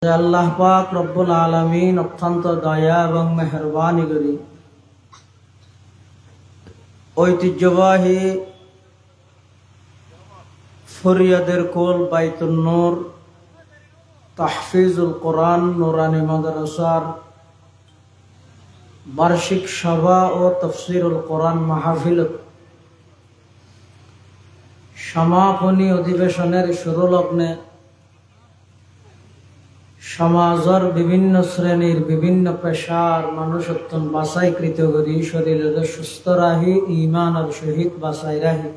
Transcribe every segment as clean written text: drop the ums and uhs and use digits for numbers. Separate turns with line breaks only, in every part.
আল্লাহ পাক রব্বুল আলামিন অত্যন্ত দয়া এবং মেহেরবানি করি ঐতিহ্যবাহী ফরিয়াদের কোল বাইতুন নূর তাহফিজুল কোরআন নুরানি মাদ্রাসার বার্ষিক সভা ও তাফসীরুল কোরআন মাহফিল সমাপনী অধিবেশনের শুরু লগ্নে সমাজের বিভিন্ন শ্রেণীর বিভিন্ন পেশার মানুষ অত্যন্ত বাছাইকৃত করি শরীরের সুস্থ রাহি ঈমানের সহিত বাছাই রাহি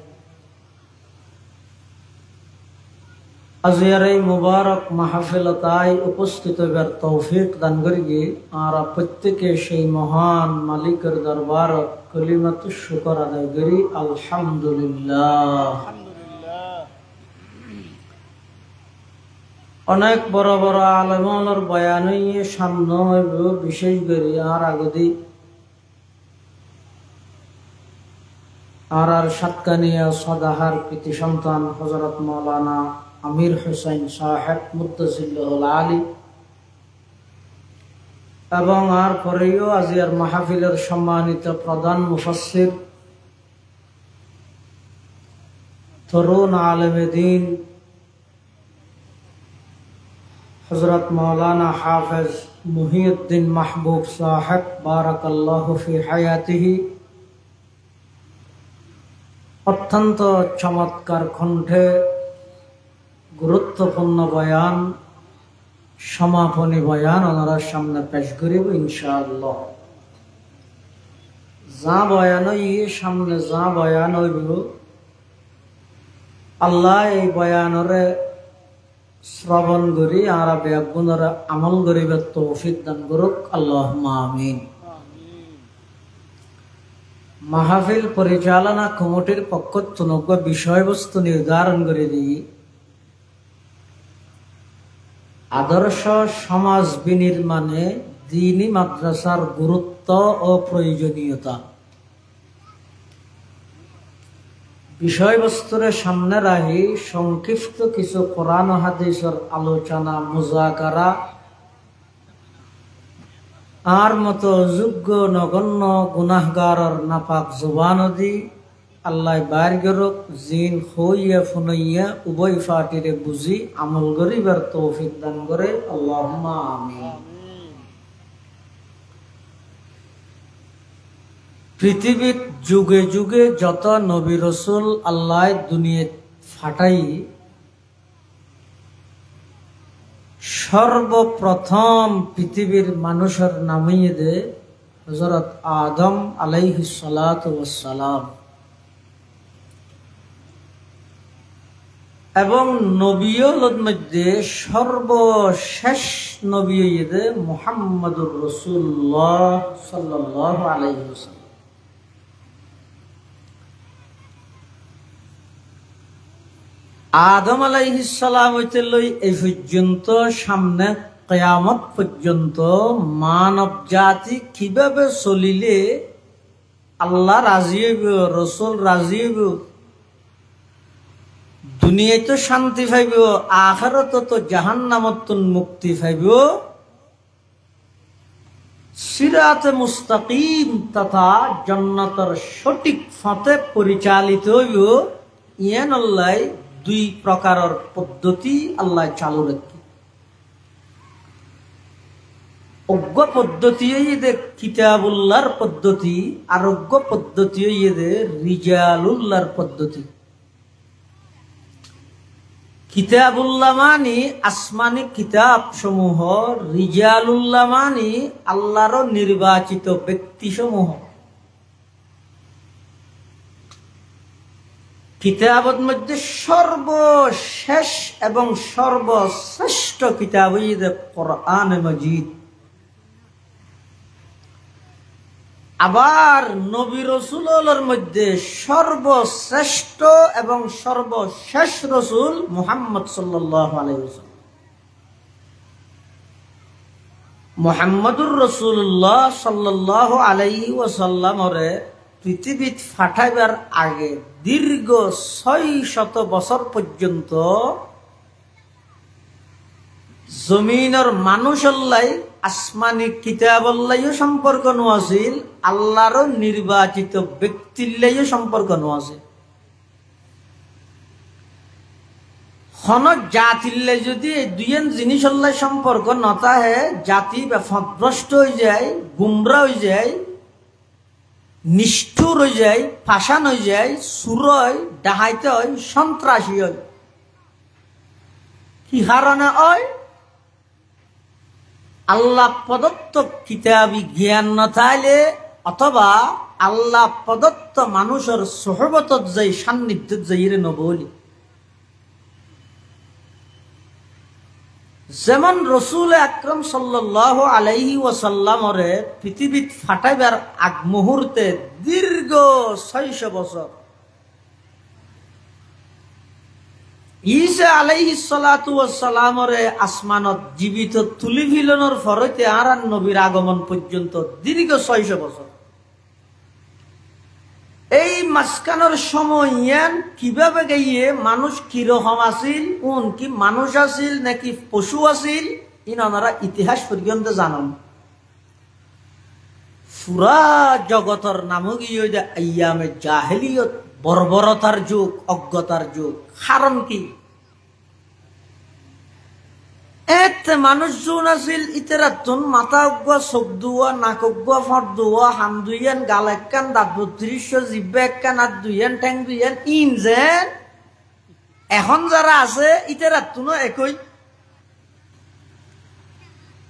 আজিয়ার এই মুবারক মাহফিলতায় উপস্থিত হবার তৌফিক দান করি আর প্রত্যেকে সেই মহান মালিকের দরবার কলিমাতু শুকর আদায় করি আলহামদুলিল্লাহ। অনেক বড় বড় আলেমর বয়ান সামনে হইব বিশেষ করে আর আগদি আর সাতকানিয়া সদাহার কৃতি সন্তান হযরত মাওলানা আমির হুসাইন সাহেব মুদ্দাসিল্লাহুল আলী এবং আর পরেও আজিয়ার মাহফিলের সম্মানিত প্রধান মুফাসসির তরুণ আলেমে দ্বীন हजरत मौलाना हाफिज मुहिउद्दीन महबूब साहब बारकाल्लाहु फी हयातिही अत्यंत चमत्कार कण्ठे गुरुत्वपूर्ण बयान समापनी बयान ओनारा सामने पेश करिब इंशाअल्लाह। जा बयान ये सामने जा बयान हইব আল্লাহ এই বয়ানরে শ্রবণ করি আর ব্যাগুণরা আমল করিবার তৌফিক দান করুক আল্লাহুম্মা আমিন। মাহফিল পরিচালনা কমিটির পক্ষ থেকে বিষয়বস্তু নির্ধারণ করে দিই আদর্শ সমাজ বিনির্মাণে দ্বীনি মাদ্রাসার গুরুত্ব ও প্রয়োজনীয়তা বিষয়বস্তুর সামনে রাখি সংক্ষিপ্ত কিছু কোরআন ও হাদিসের আলোচনা মুজাকারা আর মতো যোগ্য নগণ্য গুনাহগারর নাপাক জবান দি আল্লাহ বাইর গরক জিন হইয়া ফুনাইয়া উভয় ফাটিরে বুঝি আমল করিবার তৌফিক দান করে আল্লাহুম্মা আমিন। পৃথিবীর যুগে যুগে যত নবী রসুল আল্লাহ দুনিয়া ফাটাই সর্বপ্রথম পৃথিবীর মানুষের নামিয়ে দে হযরত আদম আলাইহিস সালাতু ওয়াস সালাম এবং নবীদের মধ্যে সর্বশেষ নবী হইতে মুহাম্মদুর রাসূলুল্লাহ সাল্লাল্লাহু আলাইহি ওয়াসাল্লাম। আদম আলাইহিস সালাম হইতে লই এই পর্যন্ত সামনে কিয়ামত পর্যন্ত মানব জাতি কিভাবে চলিলে আল্লাহ রাজি হইব রাসূল রাজি হইব দুনিয়ায় তো শান্তি পাইব আখিরাতে তো জাহান্নামত মুক্তি পাইব সিরাতে মুস্তাকিম তথা জান্নাতের সঠিক পথে পরিচালিত হইব ইয়ান আল্লাহ দুই প্রকারের পদ্ধতি আল্লাহ চালু রাখি অজ্ঞ পদ্ধতি হইয়ে কিতাবুল্লাহর পদ্ধতি আর অজ্ঞ পদ্ধতি হইয়ে রিজালুল্লাহর পদ্ধতি। কিতাবুল্লাহ মানি আসমানি কিতাব সমূহ, রিজালুল্লাহ মানি আল্লাহর নির্বাচিত ব্যক্তি সমূহ। কিতাবের মধ্যে সর্বশেষ এবং সর্বশ্রেষ্ঠ কিতাব হইছে কোরআন মাজিদ। আবার নবী রাসূলের মধ্যে সর্বশ্রেষ্ঠ এবং সর্বশেষ রাসূল মুহাম্মদ সাল্লাল্লাহু আলাইহি ওয়াসাল্লাম। মুহাম্মদুর রাসূলুল্লাহ সাল্লাল্লাহু আলাইহি ওয়াসাল্লামরে পৃথিবীত ফাটাইবার আগে দীর্ঘ 600 বছর পর্যন্ত জমিনের মানুষ আল্লাহ আসমানি কিতাব আল্লাহও সম্পর্ক নোয়াছিল, আল্লাহর নির্বাচিত ব্যক্তির লাইও সম্পর্ক নোয়াছিল। হন জাতিল্লে যদি দুইজন জিনিস আল্লাহ সম্পর্ক নতাহে জাতি পথভ্রষ্ট হয়ে যায়, গুমরা হয়ে যায়, নিষ্ঠুর হয়ে যায়, ফাঁসান হয়ে যায়, সুর হয়, ডাহাইতে হয়, সন্ত্রাসী হয়। কি কারণে হয়? আল্লাহ প্রদত্ত কিতাবি জ্ঞান নথাইলে অথবা আল্লাহ প্রদত্ত মানুষের সোহবতত যাই, সান্নিধ্যত যাইরে নবলি। যেমন রসুল আকরম সাল্লাল্লাহু আলাইহি ওয়াসাল্লামরে পৃথিবীত ফাটাইবার আগ মুহূর্তে দীর্ঘ 600 বছর ঈসা আলাইহিস সালাতু ওয়াস সালামরে আসমানত জীবিত তুলি ভিলনের ফরতে আর নবীর আগমন পর্যন্ত দীর্ঘ 600 বছর। এই মাঝখানের সময় কিভাবে গিয়ে মানুষ কিরকম আছিল, কোন কি মানুষ আছিল নাকি পশু আছিল, ইনারা ইতিহাস পর্যন্ত জানেন। পুরা জগতের নাম গিয়ে আইয়ামে জাহেলিয়ত, বর্বরতার যুগ, অজ্ঞতার যুগ। কারণ কি? এতে মানুষজন আছিল ইতেরাতুন মাথা অজ্ঞা, চোখ দুয়া, নাক অজ্ঞা, ফট দুয়া, হাম দুইয়ান, গাল একখান, দাঁত 32, জিব্বা একখান, হাত দুইয়ান, ঠ্যাং দুইয়ান, ইনজেন। এখন যারা আছে ইতেরাতুনও একই,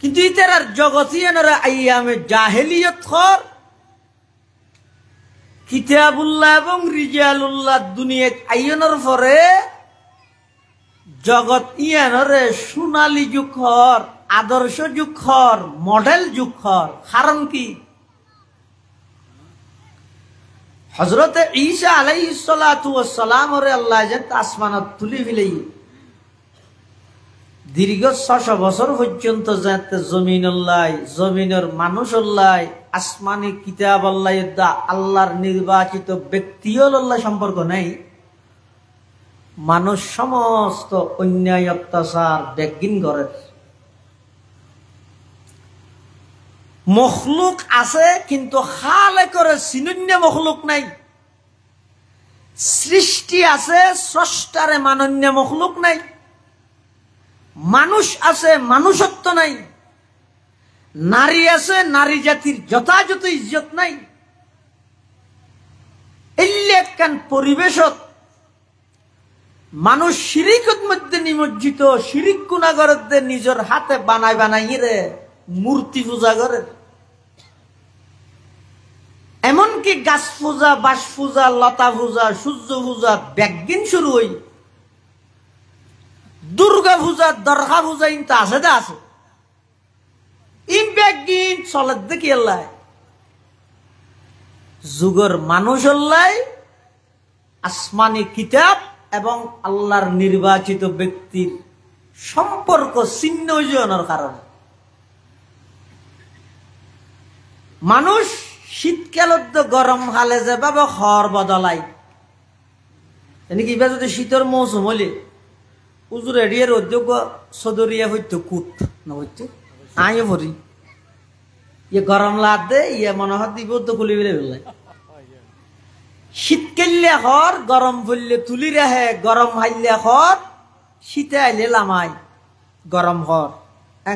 কিন্তু ইতেরার জগতিয়ানরা আইয়ামে জাহেলিয়ত খর কিতাবুল্লাহ এবং রিজালুল্লাহ দুনিয়াত আইয়নের পরে জগৎ ইয়ানরে সোনালী যুগ হর, আদর্শ যুগ হর, মডেল যুগ হর। কারণ কি? হযরতে ঈসা আলাইহিস সালাতু ওয়াস সালামরে আল্লাহ যে আসমানত তুলি ফেলেই দীর্ঘ 600 বছর পর্যন্ত যাতে জমিনের মানুষ আল্লাহ আসমানি কিতাব আল্লাহ আল্লাহর নির্বাচিত ব্যক্তিও আল্লাহ সম্পর্ক নেই। মানুষ সমস্ত অন্যায় অত্যাচার ব্যাগিন করে। মখলুক আছে কিন্তু খালে করে সিনুন্য মখলুক নাই। সৃষ্টি আছে, স্রষ্টারে মানন্য মখলুক নাই। মানুষ আছে, মানুষত্ব নাই। নারী আছে, নারী জাতির যথাযথ ইজ্জত নাই। একান পরিবেশত মানুষ শিরিকত মধ্যে নিমজ্জিত, শিরিক গুনাহগারদের নিজের হাতে বানাই রে মূর্তি পূজা করে। এমনকি গাছ পূজা, বাস পূজা, লতা পূজা, সূর্য পূজা ব্যাগিন শুরু হই। দুর্গা পূজা, দর্গা পূজা ইনতা আছে দা আছে। ইন ব্যাগিন চলে দেখি আল্লাহ যুগের মানুষ আল্লাহ আসমানি কিতাব এবং আল্লাহর নির্বাচিত ব্যক্তির সম্পর্ক ছিন্ন হওয়ার কারণে মানুষ শীতকালত গরম হালে যেভাবে খর বদলাই, কিবা যদি শীতের মৌসুম হলে উজুর এড়িয়ে উদ্যোগ সদরিয়া হইতো কুট নহইতো আইও ভরি ইয়ে গরম লাদ দে ইয়ে মনে হয় দিব তো খুলি বেড়ে বেলায়। শীতকালে হর, গরম পড়লে তুলি রাহে, গরম হাইলে হর, শীতে আইলে লামাই গরম হর।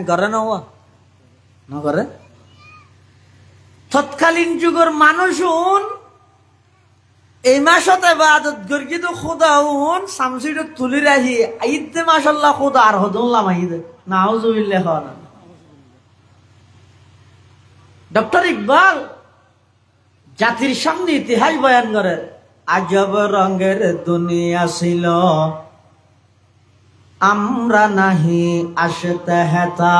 ঘরে নওয়া নগরে তৎকালীন যুগের মানুষ এই মাসতে বাদত গর্গিত খোদা সামসিট তুলি রাহি ঈদে মাসাল্লাহ খোদা আর হদুল্লাহ মাহিদে নাউজুবিল্লাহ। ডক্টর ইকবাল জাতির সামনে ইতিহাস বয়ান করে, আজব রঙের দুনিয়া ছিল আমরা নাহি আসতে হেতা।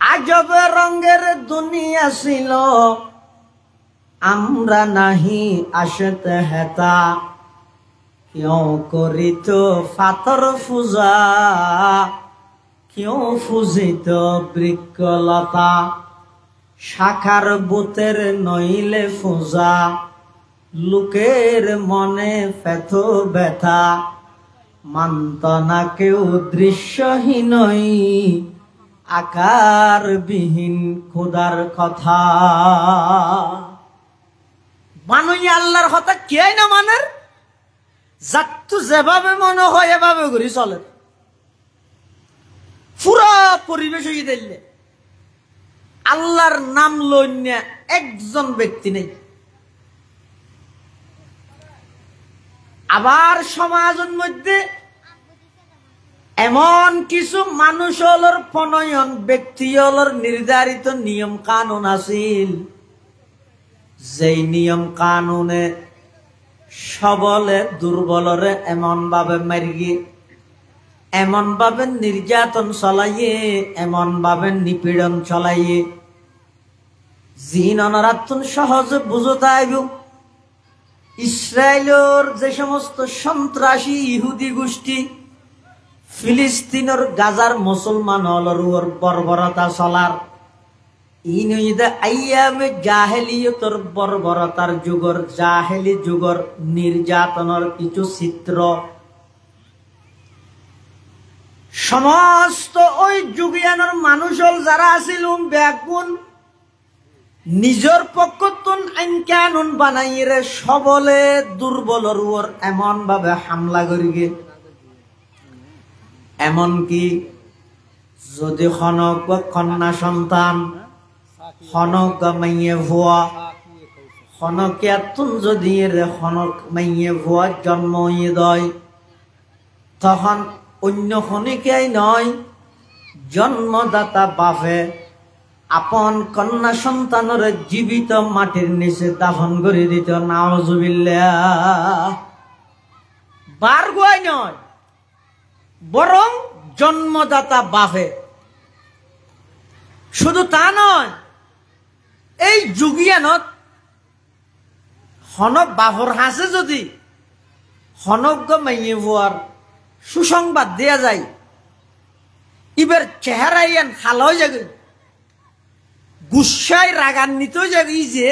আজব রঙের দুনিয়া ছিল আমরা নাহি আসতে হেতা। কেউ করিত ফাতর পূজা, কেউ পূজিত বৃক্ষলতা। শাখার বুতের নইলে পূজা, লোকের মনে ফেথ ব্যথা। মানত না কেউ দৃশ্যহীনই আকারবিহীন খোদার কথা। মানুষ আল্লাহর কথা কে না মানের, যাক যেভাবে মনে হয় এভাবে ঘুরি চলে। পুরা পরিবেশ হয়ে দিলে আল্লাহর নাম লইনা একজন ব্যক্তি নেই। আবার সমাজের মধ্যে এমন কিছু মানুষ হলর প্রণয়ন ব্যক্তি হলর নির্ধারিত নিয়ম কানুন আছিল, যেই নিয়ম কানুনে সবলে দুর্বলরে এমন ভাবে মারিয়ে, এমন ভাবে নির্যাতন চলাইয়ে, এমন ভাবে নিপীড়ন চলাইয়ে জিন অনারাত্মন সহজে বুঝতে আইব। ইসরায়েলের যে সমস্ত সন্ত্রাসী ইহুদি গোষ্ঠী ফিলিস্তিনের গাজার মুসলমান হলর বর্বরতা চলার ইনুইদে আইয়ামে জাহেলিয়তর বর্বরতার যুগর, জাহেলি যুগর নির্যাতনের কিছু চিত্র সমস্ত ওই যুগিয়ানোর মানুষ হল যারা আছিল ব্যাগুণ নিজের পক্ষতুন আইন কানুন বানাইরে সবলে দুর্বলর উপর এমন ভাবে হামলা করিগে। এমনকি যদি খনক কন্যা সন্তান, খনক মাইয়ে ভুয়া, খনকে তুন যদি খনক মাইয়ে ভুয়া জন্ম দেয়, তখন অন্য খনিকাই নয়, জন্মদাতা বাপে আপন কন্যা সন্তানের জীবিত মাটির নিচে দাফন করে দিত। নাউজুবিল্লাহ। বারগুয়াই নয়, বরং জন্মদাতা বাপে। শুধু তা নয়, এই যুগিয়ানত হনক বাপর হাসে যদি হনক মাইয়ে ভুয়ার সুসংবাদ দেয়া যায়, ইবার চেহারা ইয়ান খাল হয়ে যাবে, গুসাই রাগান্বিত হয়ে যাবে। ইজে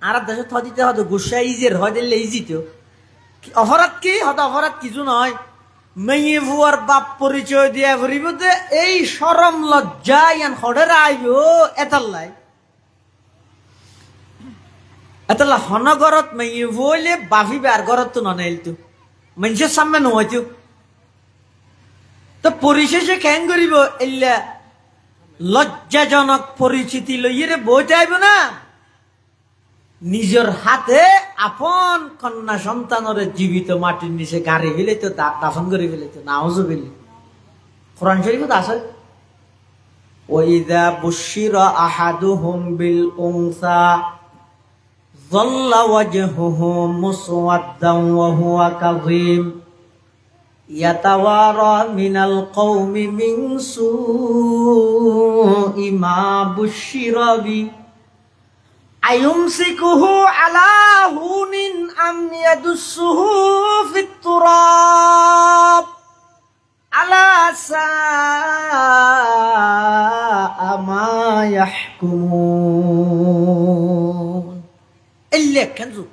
আর দেশে থদিতে হতো গুসাই ইজের হয় দিলে ইজিত অপরাধ কি হতো, অপরাধ কিছু নয়। মেয়ে ভুয়ার বাপ পরিচয় দিয়া ফুরিব যে এই সরম লজ্জা ইয়ান হডের আইব এতাল্লাই এতাল্লা হনগরত মেয়ে ভুয়াইলে বাফি বার গরত তো ননাইলতো মানুষের সামনে নহয়তো। তো পরিশেষে কেন করিব এল্লা লজ্জাজনক পরিচিতি লইয়ে বইতে আইব না, নিজের হাতে আপন কন্যা সন্তানের জীবিত মাটির নিচে গাড়ি ফেলে তো দাফন করে ফেলে তো। নাউজুবিল্লাহ। কোরআন শরীফত আছে, ওয়াইদা বুশিরা আহাদুহুম বিল উনসা যাল্লা ওয়াজহুহু মুসওয়াদ্দান ওয়া হুয়া কাযীম ইয়াতাওয়ারা মিনাল কওমি মিন সুই মা বুশিরা বি আয়ুমসিকুহু আলা হুনিন আম ইয়াদুসুহু ফিত তুরাব আলা সাআ মা ইয়াহকুমুন। ইল্লা কানজু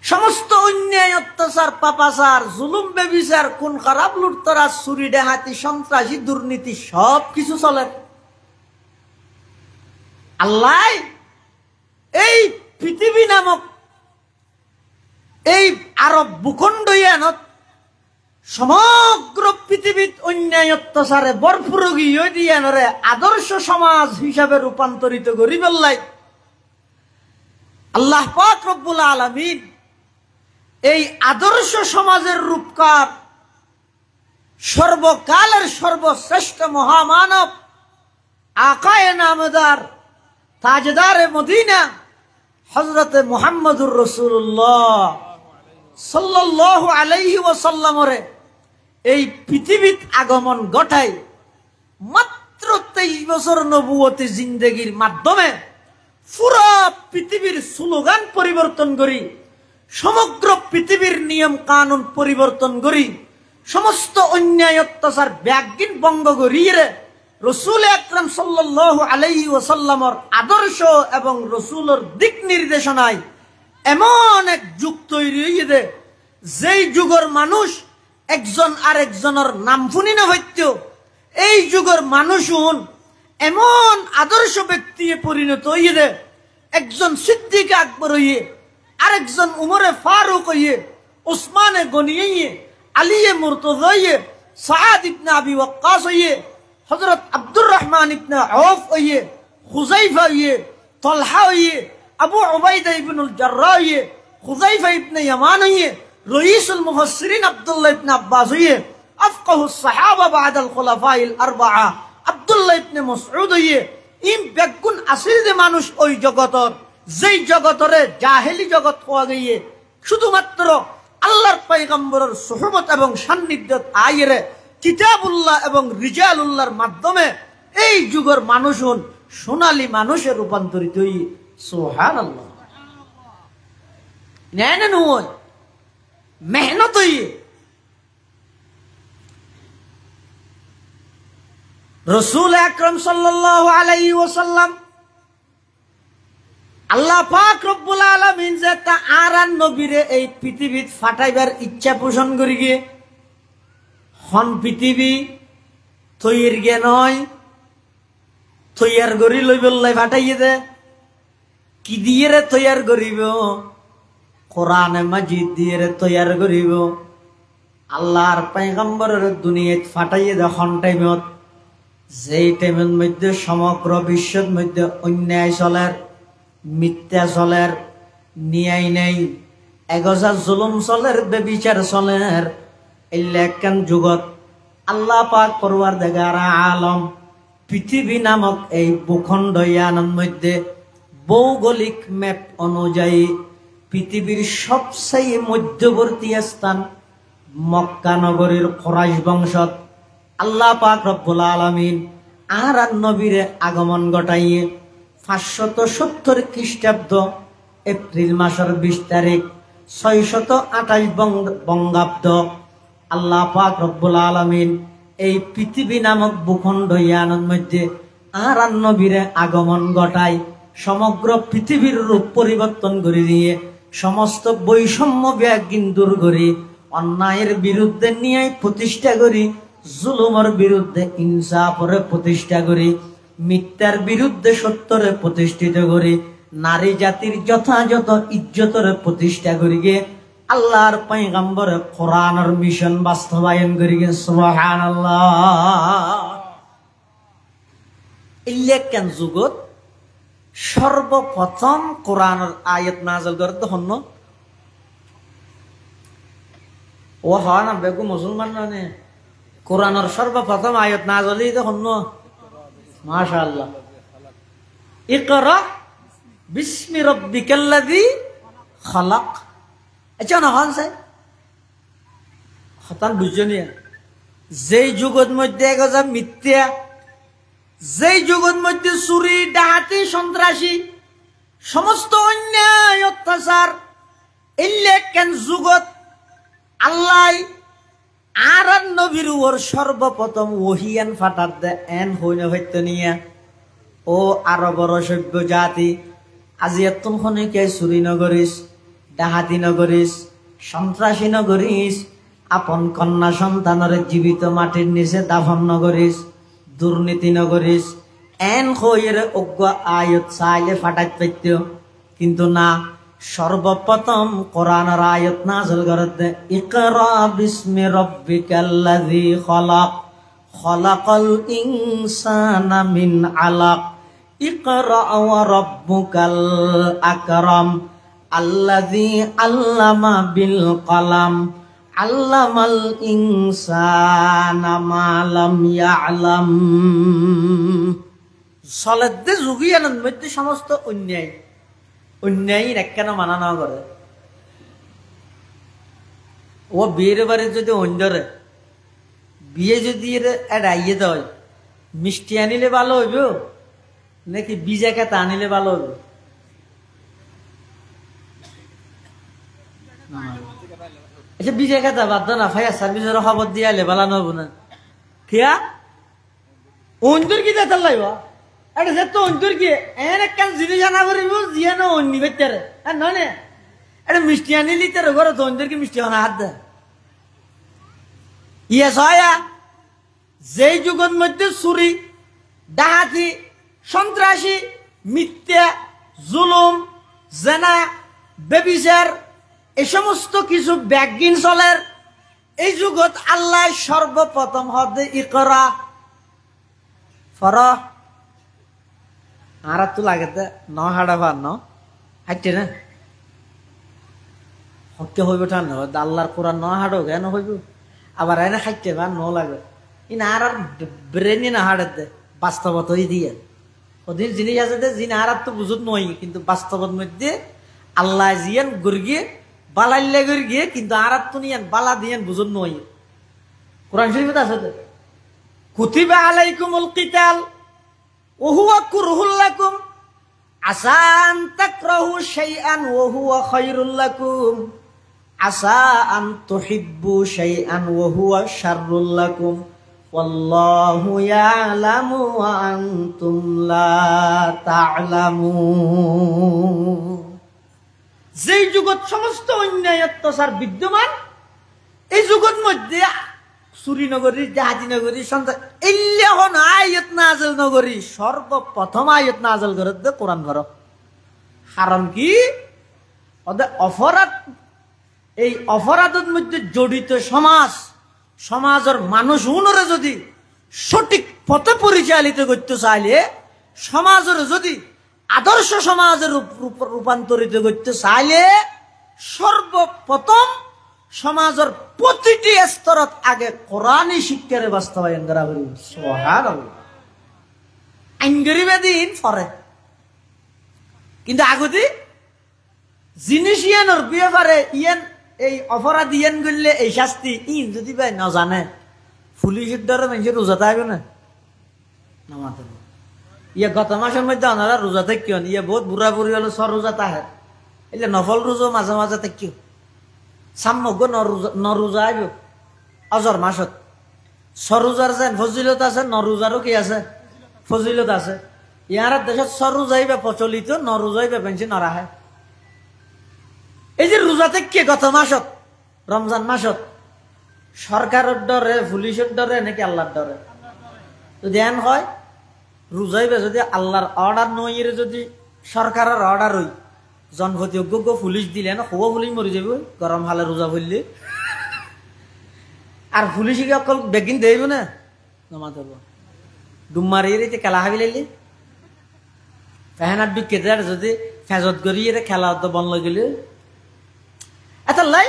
সমস্ত অন্যায় অত্যাচার পাপাচার জুলুম বেবিচার কোন খারাপ লুটতরাজ চুরি ডাকাতি সন্ত্রাসী দুর্নীতি সব কিছু চলে। আল্লাহ এই পৃথিবী নামক এই আরব ভূখণ্ড ইয়ানত সমগ্র পৃথিবীত অন্যায় অত্যাচারে ভরপুর গিয়ে দিয়ানরে আদর্শ সমাজ হিসাবে রূপান্তরিত করি বললাই আল্লাহ পাক রব্বুল আলামিন এই আদর্শ সমাজের রূপকার সর্বকালের সর্বশ্রেষ্ঠ মহামানব আকায়ে নামদার তাজদারে মদিনা হযরতে মুহাম্মদুর রাসূলুল্লাহ সাল্লাল্লাহু আলাইহি ওয়াসাল্লামরে এই পৃথিবীত আগমন ঘটায় মাত্র 23 বছর নবুয়তি জিন্দেগির মাধ্যমে পুরো পৃথিবীর স্লোগান পরিবর্তন করি, সমগ্র পৃথিবীর নিয়ম কানুন পরিবর্তন করি, সমস্ত অন্যায় অত্যাচার ব্যাগিন বঙ্গ করিয়ে রসুল আকরাম সাল্লাল্লাহু আলাইহি ওয়াসাল্লামর আদর্শ এবং রসুলের দিক নির্দেশনায় এমন এক যুগ তৈরি হয়ে যেই যুগের মানুষ একজন আরেকজনের নাম শুনি না হইত, এই যুগের মানুষ এমন আদর্শ ব্যক্তি পরিণত হইয়ে, একজন সিদ্দিক আকবর হইয়ে, আরেকজন উমরে ফারুক হইয়ে, উসমানে গনি হইয়ে, আলিয়ে মুর্তজা হইয়ে, সাআদ ইবনে আবি ওয়াক্কাস হইয়ে, হযরত আব্দুর রহমান ইবনে আউফ হইয়ে, হুযায়ফা হইয়ে, তালহা হইয়ে, আবু উবাইদা ইবনুল জাররাহ হইয়ে, হুযায়ফা ইবনে ইয়ামান হইয়ে, রইসুল মুফাসসিরিন আব্দুল্লাহ ইবনে আব্বাস হইয়ে, আফকাহুস সাহাবা বাদাল খুলাফাইল আরবাআ আব্দুল্লাহ ইবনে মাসউদ হইয়ে, ইম বেগুন আসিল যে মানুষ ওই জগতর, যেই জগতরে জাহেলি জগৎ হওয়া গিয়ে শুধুমাত্র আল্লাহর পয়গম্বরের সুহবত এবং সান্নিধ্যত আইরে কিতাবুল্লাহ এবং রিজালুল্লাহর মাধ্যমে এই যুগের মানুষ সোনালী মানুষে রূপান্তরিত হই। সুবহানাল্লাহ। নেন নয় মেহনত হইয়ে রসুল আকরাম সাল্লাল্লাহু আলাইহি ওয়াসাল্লাম আল্লাহ পাক রব্বুল আলামিন যে তা আরান নবীরে এই পৃথিবীত ফাটাইবার ইচ্ছা পোষণ করি গিয়ে হন পৃথিবী তৈর গে নয়, তৈয়ার করি লই বললাই ফাটাইয়ে দে। কি দিয়ে রে তৈয়ার করিব? কোরআনে মাজিদ দিয়ে রে তৈয়ার করিব। আল্লাহর পয়গম্বরের দুনিয়াত ফাটাইয়ে দে হন টাইমত, যেই টাইমের মধ্যে সমগ্র বিশ্বের মধ্যে অন্যায় চলের, মিথ্যা চলের, নিয়াই নেই, এগজা জুলুম চলের, বেবিচার চলের, এলাকান যুগত আল্লাহ পাক পরওয়ারদিগার আলম পৃথিবী নামক এই ভূখণ্ড ইয়ানের মধ্যে ভৌগোলিক ম্যাপ অনুযায়ী পৃথিবীর সবচেয়ে মধ্যবর্তী স্থান মক্কা নগরীর কুরাইশ বংশত আল্লাহ পাক রব্বুল আলামিন আর নবীরে আগমন ঘটাইয়ে 570 খ্রিস্টাব্দ এপ্রিল মাসের 20 তারিখ 628 বঙ্গাব্দ আল্লাহ পাক রব্বুল আলামিন এই পৃথিবী নামক ভূখণ্ড ইয়ানের মধ্যে আর নবীরে আগমন ঘটায়। সমগ্র পৃথিবীর রূপ পরিবর্তন করে দিয়ে সমস্ত বৈষম্য ব্যাগিন দূর করি, অন্যায়ের বিরুদ্ধে ন্যায় প্রতিষ্ঠা করি, জুলুমের বিরুদ্ধে ইনসাফরে প্রতিষ্ঠা করি, মিথ্যার বিরুদ্ধে সত্যরে প্রতিষ্ঠিত করি, নারী জাতির যথাযথ ইজ্জতরে প্রতিষ্ঠা করি গে আল্লাহর পয়গম্বরের কোরআনের মিশন বাস্তবায়ন করি গে। সুবহানাল্লাহ। ইল্লেকেন যুগত সর্বপ্রথম কোরআনের আয়াত নাযিল করতে হন্য ও হয় না বেগু মুসলমান মানে কোরআনের সর্বপ্রথম আয়াত নাযিল হইতে হন্য মাশাআল্লাহ ইকরা বিসমি রাব্বিকাল্লাযী খালাক। আচ্ছা না হন স্যার হতান বুঝনি, যেই যুগের মধ্যে এগজা মিথ্যা, যেই যুগের মধ্যে চুরি ডাকাতি সন্ত্রাসী সমস্ত অন্যায় অত্যাচার, ইল্লেকেন যুগত আল্লাহ আর নবীর ওর সর্বপ্রথম ওহিয়ান ফাটার দে এন হইন হইত নিয়া ও আরবর সভ্য জাতি আজি এতন খনে কে চুরি নগরিস, ডাহাতি নগরিস, সন্ত্রাসী নগরিস, আপন কন্যা সন্তানের জীবিত মাটির নিচে দাফন নগরিস, দুর্নীতি নগরিস, এন হইরে অজ্ঞ আয়ত চাইলে ফাটাইত পাইত, কিন্তু না, সর্বপ্রথম কোরআনের আয়াত নাযিল করতে ইকরা বিসমি রাব্বিকাল্লাযী খালাক খালাকাল ইনসানা মিন আলাক ইকরা ওয়া রাব্বুকাল আকরাম আল্লাযী আল্লামা বিল কলাম আল্লামাল ইনসানা মা লাম ইয়ালাম। সলেদে যুগিয়ানের মধ্যে সমস্ত অন্যায় একখানা মানা না করে। ও বিয়ের বাড়ি যদি অন্যরে বিয়ে যদি আইয়ে দেয়, মিষ্টি আনিলে ভালো হইব নাকি বিজা খেতা আনিলে ভালো হইব? আচ্ছা বিজা খেতা বাদ না, ফায়ার সার্ভিসের খবর দিয়ে আইলে ভালো নহব না? ঠিয়া অন্তর কি দেখার লাগব? এটা সে তো অন্তর কি এন একখান জিনিস আনা করিব জিয়া না অন্য বেচারে নয় এটা মিষ্টি আনিলি তোর ঘরে তোদেরকে মিষ্টি আনা হাত দে ইয়ে সয়া যেই যুগের মধ্যে চুরি ডাহাতি সন্ত্রাসী মিথ্যা জুলুম জেনা বেবিচার এই সমস্ত কিছু ব্যাগিন চলের এই যুগত আল্লাহ সর্বপ্রথম হদে ইকরা ফর আর তো লাগে ন হাড়াবার ন হাইটে না হকে হইব টান আল্লাহর কোরআন ন হাড়ো কেন হইব আবার এনে খাইতে বা ন লাগে ইন আর ব্রেনই না হাড়ে দে বাস্তবত দিয়ে ওদিন জিনিস আছে দে জিন আর তো বুঝত নই কিন্তু বাস্তবত মধ্যে আল্লাহ জিয়ান গর্গিয়ে বালাইলে গর্গিয়ে কিন্তু আর তো নিয়ান বালা দিয়ান বুঝত নই কোরআন শরীফে আছে তো কুতিবা আলাইকুমুল কিতাল ওয়া হুয়া কুরহুল লাকুম আসা আন তাকরাহু শাইআন ওয়া হুয়া খায়রুল লাকুম আসা আন তুহিব্বু শাইআন ওয়া হুয়া শাররুল লাকুম ওয়াল্লাহু ইয়ালামু ওয়া আনতুম লা তা'লামুন যেই যুগত সমস্ত অন্যায় অত্যাচার বিদ্যমান এই যুগের মধ্যে চুরি নগরী জাহাজি নগরী সন্তান এল্লাহন আয়াত নাযিল নগরী সর্বপ্রথম আয়াত নাযিল করে দে কোরআন ঘর কারণ কি ওদের অপরাধ এই অপরাধের মধ্যে জড়িত সমাজের মানুষ উনরে যদি সঠিক পথে পরিচালিত করতে চাইলে সমাজের যদি আদর্শ সমাজের রূপান্তরিত করতে চাইলে সর্বপ্রথম সমাজের প্রতিটি স্তরত আগে কোরআনী শিক্ষার বাস্তবায়ন করা হল সুবহানাল্লাহ আইন গরিবে দিন পরে কিন্তু আগতে জিনিস ইয়ানোর ব্যাপারে ইয়ান এই অপরাধ ইয়ান করলে এই শাস্তি ইন যদি ভাই না জানে পুলিশের দ্বারা মানুষের রোজা থাকবে না নামাতে ইয়ে গত মাসের মধ্যে ওনারা রোজা থাকিও ইয়ে বহুত বুড়া বুড়ি হলো সর রোজা তাহে এলে নফল রোজা মাঝে মাঝে থাকিও সাম্যজ্ঞ নরোজা আইব অজর মাসত সরোজার যেন ফজিলত আছে নরোজারও কি আছে ফজিলত আছে ইয়ার দেশত সরোজাইবে প্রচলিত নরোজাইবে পেনশন নরাহে এই যে রোজাতে কে গত মাসত রমজান মাসত সরকারের ডরে পুলিশের ডরে নাকি আল্লাহর ডরে যদি এন হয় রোজাইবে যদি আল্লাহর অর্ডার নইরে যদি সরকারের অর্ডার হই জনপ্রতিজ্ঞ পুলিশ দিলে না খুব পুলিশ মরি যাব গরম হালে রোজা ফুললে আর পুলিশ অকল বেগিন দেব না জমা দেব ডুম মারিয়ে খেলা হাবি লাইলে ফেহানার বিকেটার যদি ফেজত করিয়ে খেলা বন লাগিলে এত লাই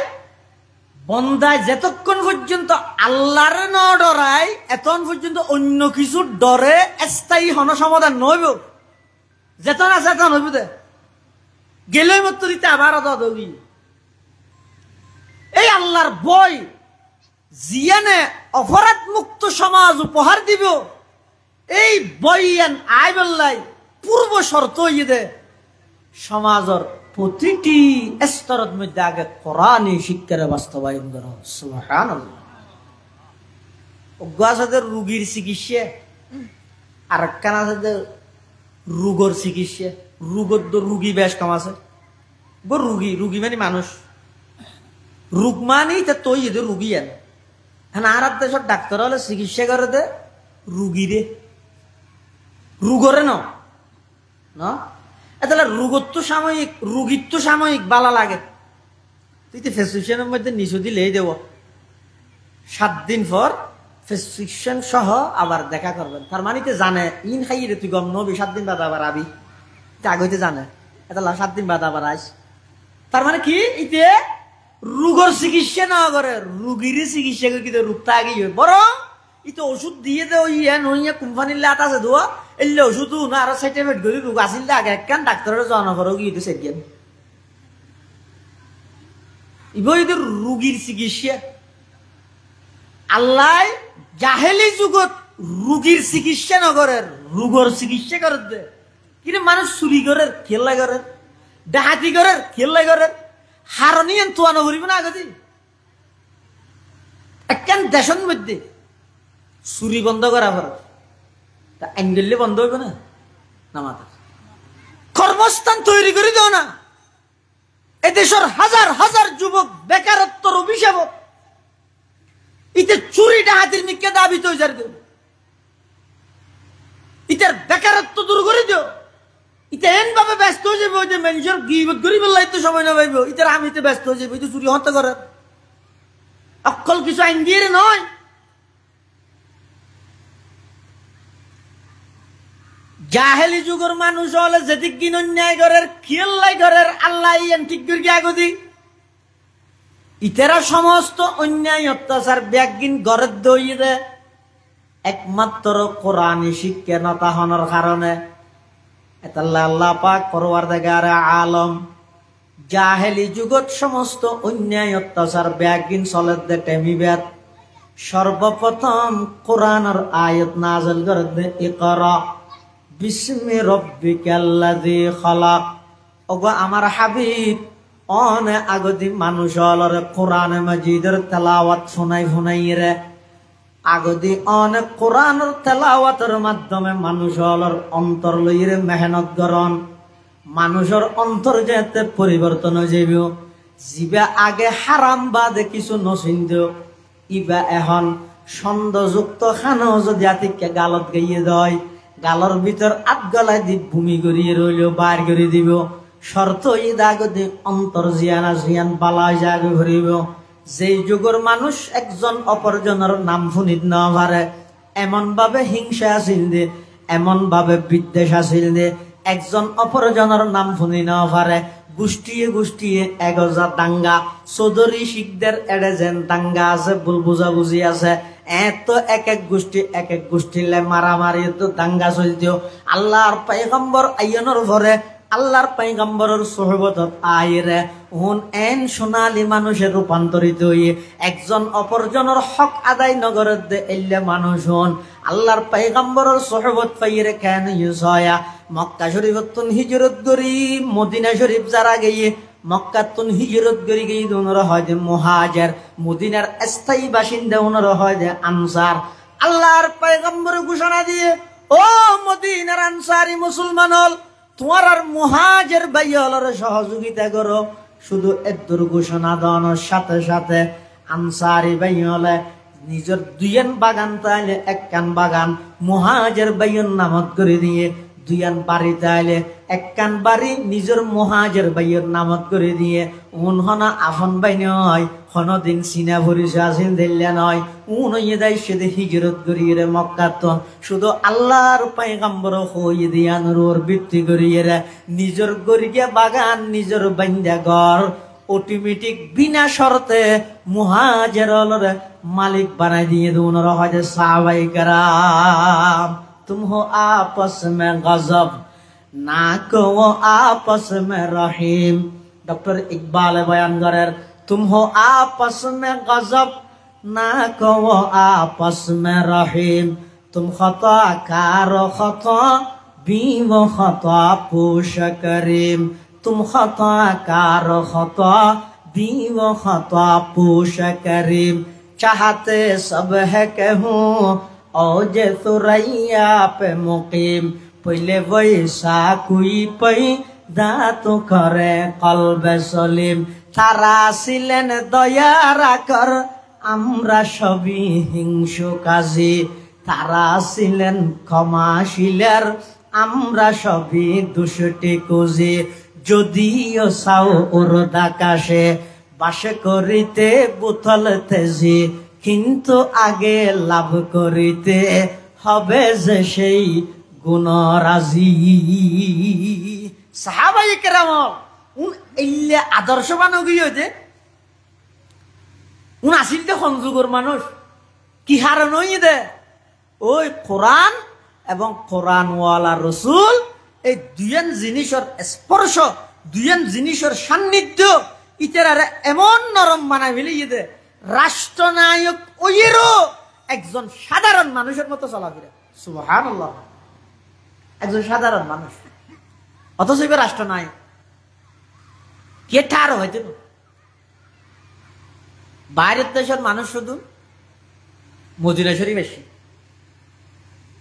বন্দায় যতক্ষণ পর্যন্ত আল্লাহর ন ডরায় এতক্ষণ পর্যন্ত অন্য কিছু ডরে স্থায়ী হন সমাধান নইব যেতন আছে এতন হইব দে গেলে মত দিতে আবার দৌড়ি এই আল্লাহর বই জিয়ানে অপরাধ মুক্ত সমাজ উপহার দিব এই বইয়ান আই বললাই পূর্ব শর্ত ইয়ে দে সমাজের প্রতিটি স্তরের মধ্যে আগে কোরআনী শিক্ষার বাস্তবায়ন করা সুবহানাল্লাহ অজ্ঞাসাদের রোগীর চিকিৎসা আর কানাসাদের রোগর চিকিৎসা রোগর তো রুগী বেশ কম আছে রুগী মানে মানুষ রোগ মানে তৈ এদের রুগী আন হ্যাঁ আর দেশের ডাক্তার হলে চিকিৎসা করে দে রুগীরে রোগরে না তাহলে রোগর তো সাময়িক রুগীর তো সাময়িক বালা লাগে তুই তো প্রেসক্রিপশনের মধ্যে নিচু দিলেই দেব 7 দিন পর প্রেসক্রিপশন সহ আবার দেখা করবেন তার মানে তো জানে ইন খাইয়ে তুই গম নবি 7 দিন বাদ আবার আবি আগতে জানে এটা 7 দিন বাদ আবার আস তার মানে কি ইতে রোগর চিকিৎসা না করে রুগীর চিকিৎসা করে কিন্তু রোগটা আগে বরং ইতো ওষুধ দিয়ে দে ওই নইয়া কোম্পানির লাট আছে দোয়া এলে ওষুধ না আর সাইটেমেট করি রোগ আসিল আগে একখান ডাক্তারের জানা করো গিয়ে সেদিন ইবইদের রুগীর চিকিৎসা আল্লাহ জাহেলি যুগত রুগীর চিকিৎসা নগরের রোগর চিকিৎসা করে দে কিন্তু মানুষ চুরি করে খেলা করে ডাহাতি করে খেলা করে হারনিয়ান তোয়ানো করিব না আগে একখান দেশের মধ্যে চুরি বন্ধ করা পর আইন দিল্লি বন্ধ হইব না মাথা কর্মস্থান তৈরি করে দাও না এদেশের হাজার হাজার যুবক বেকারত্বর অভিশাপ, ইতে চুরি ডাহাতির মিকে দাবি তো যার দেব, ইতার বেকারত্ব দূর করে দিও। ইতে এন ভাবে ব্যস্ত হয়ে যাবে, ওই যে মানুষের গিবত গরিব তো সময় না পাইব, ইতার আমি ব্যস্ত হয়ে যাবে, এটা চুরি হত্যা করার অকল কিছু আইন দিয়ে নয়। জাহেলি যুগের মানুষ হলে যেদিক কিন অন্যায় করার খেয়াল্লাই করার আল্লাহ ঠিক করে আগদি ইতারা সমস্ত অন্যায় অত্যাচার ব্যাগিন গড়ের দই দে একমাত্র কোরআনী শিক্ষা নতা হওয়ার কারণে। এতাল্লাহ আল্লাহ পাক পরওয়ারদিগার আলম জাহেলি যুগত সমস্ত অন্যায় অত্যাচার ব্যাগিন চলে দে টেমিবেদ সর্বপ্রথম কোরআনের আয়াত নাযিল করে দে ইকরা বিস্মি রব্বিকাল্লাযী খালাক। ওগো আমার হাবিব অনে আগদি মানুষ হলরে কোরআন মাজিদের তেলাওয়াত শুনাই রে আগদি অনেক কোরআনের তেলাওয়াতের মাধ্যমে মানুষ হলর অন্তর লইরে মেহনত করন। মানুষের অন্তর যেতে পরিবর্তন হয়ে যাইব। জিবা আগে হারাম বাদে কিছু নচিন্ত ইবা এখন ছন্দযুক্ত খানো যদি আতিকে গালত গাইয়ে দেয়, গালর ভিতর আট গলায় দি ভূমি করিয়ে রইলেও বার করে দিব। শর্ত ঈদ আগদি অন্তর জিয়ানা জিয়ান বালা জাগে ভরিব। যেই যুগের মানুষ একজন অপরজনের নাম শুনিত না পারে, এমন ভাবে হিংসা আছিল দে, এমন ভাবে বিদ্বেষ আছিল দে, একজন অপরজনের নাম শুনি না পারে। গোষ্ঠীয়ে গোষ্ঠীয়ে এগজা দাঙ্গা, চৌধুরী শিখদের এড়ে যেন দাঙ্গা আছে, ভুল বুঝাবুঝি আছে। এত এক এক গোষ্ঠীলে মারামারি তো দাঙ্গা চলতেও আল্লাহর পয়গম্বর আইয়নের ভরে আল্লাহর পয়গম্বরের সোহবতত আইরে হুন এন সোনালী মানুষের রূপান্তরিত হয়ে একজন অপরজনের হক আদায় নগরের দে এলে মানুষ হন আল্লাহর পয়গম্বরের সোহবত পাইরে কেন ইউসয়া মক্কা শরীফতুন হিজরত করি মদিনা শরীফ যারা গিয়ে মক্কাতুন হিজরত করি গিয়ে ওনারা হয় যে মুহাজির, মদিনার স্থায়ী বাসিন্দা ওনারা হয় যে আনসার। আল্লাহর পয়গম্বর ঘোষণা দিয়ে ও মদিনার আনসারি মুসলমান হল তোমার আর মুহাজির ভাই হলর সহযোগিতা করো। শুধু এর ঘোষণা দেওয়ানোর সাথে সাথে আনসারি ভাই হলে নিজের দুইয়ান বাগান তাইলে এক কান বাগান মুহাজির ভাইয়ের নামত করে দিয়ে দুইয়ান বাড়ি তাইলে এক কান বাড়ি নিজের মুহাজির ভাইয়ের নামত করে দিয়ে উন হনা আফন ভাই নয় হনদিন সিনা ভরিসা আসিল দিল্লা নয় উন হইয়ে দেয় সেদে হিজরত করিয়ে রে মক্কাতন শুধু আল্লাহর পয়গম্বর হইয়ে দিয়া নুরুর বৃত্তি করিয়ে রে নিজের গরিয়া বাগান নিজের বান্দা ঘর অটোমেটিক বিনা শর্তে মুহাজির রে মালিক বানাই দিয়ে দুনরা হয় যে সাহাবায়ে কেরাম। तुम हो आपस में गजब ना को आपस में रहीम। डॉक्टर इकबाल बयान करें तुम हो आपस में गजब ना को आपस में रहीम। तुम खता कारो खता बीम खता पूश करीम। तुम खता कारो खता बीम खता पूश करीम। चाहते सब है कहूँ औजे सुरैया पे मुकीम। पहले वैसा कोई पैदा तो करे कल्बे सलीम। तारा ছিলেন দয়া রাখার আমরা সবই হিংসু কাজী। তারা ছিলেন ক্ষমাশীলের আমরা সবই দুষ্টে কুজি। যদিও চাও ওর আকাশে বাসে করিতে বুথল তেজি কিন্তু আগে লাভ করিতে হবে যে সেই গুণরাজি। সাহাবায়ে কেরাম উন এলে আদর্শবান হয়ে যে উন আসিল দে সংযোগের মানুষ কি হার নই দে ওই কোরআন এবং কোরআনওয়ালা রসুল এই দুইয়ান জিনিসের স্পর্শ দুইয়ান জিনিসের সান্নিধ্য ইতারা এমন নরম বানাই ফেলিয়ে দে রাষ্ট্রনায়ক ওইরও একজন সাধারণ মানুষের মতো চলাফেরা। সুবহানাল্লাহ, একজন সাধারণ মানুষ অথচ এবার রাষ্ট্রনায়ক কে ঠার হইতে না। বাইরের দেশের মানুষ শুধু মদিনা শরীফ এসে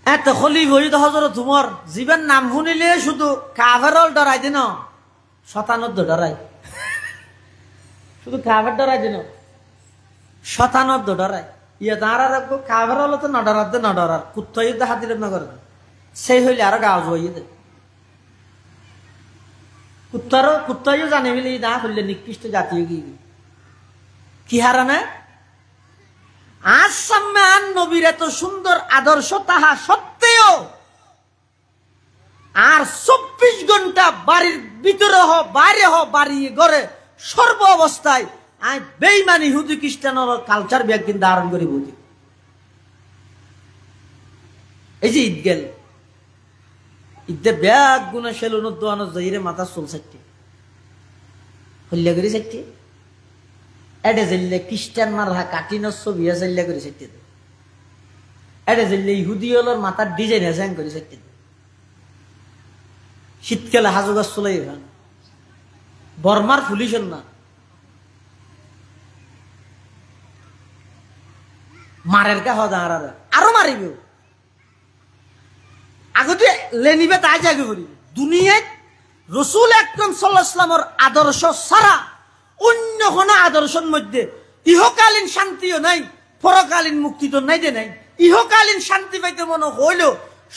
এত খলিফ হইত হজরত উমর জীবন নাম শুনিলে শুধু কাফেরল ডরাই দিন 97 ডরাই শুধু কাফের ডরাই যেন শতানত ডরায় ইয়ে তাঁরা রাখবো কাফের হলো তো নডরাতে নডরার কুত্তাই হাতির না করে সেই হইলে আরো গাও জয়ে দেয় কুত্তাইও জানে বলে না হইলে নিকৃষ্ট জাতীয় কি হারানে আজ সামনে আন নবীর এত সুন্দর আদর্শ তাহা সত্ত্বেও আর 24 ঘন্টা বাড়ির ভিতরে বাইরে বাড়িয়ে ঘরে সর্ব অবস্থায় আমি বেইমান ইহুদি খ্রিস্টান কালচার ব্যাগ কিন্তু ধারণ করি বুঝি এই যে ঈদ গেল ঈদে ব্যাগ গুণা সেলুন দোয়ানো জহিরে মাথা চুল চারটি হল্লা করি চারটি এডে জেললে খ্রিস্টান মারা কাটিনোর ছবি জেল্লা করে চারটি এডে জেললে ইহুদি হলোর মাথার ডিজাইন হ্যাঁ করে চারটি শীতকালে হাজু গাছ চলাই ভান বর্মার পুলিশ না মারের কা হদা আরো মারিব আগতে লেনিবে তাই জাগে করিবে দুনিয়ায় রসুল আকরাম সাল্লাল্লাহু আলাইহি ওয়াসাল্লামের আদর্শ ছাড়া অন্য কোন আদর্শের মধ্যে ইহকালীন শান্তিও নাই পরকালীন মুক্তি তো নাই যে নাই ইহকালীন শান্তি পাইতে মনে হইল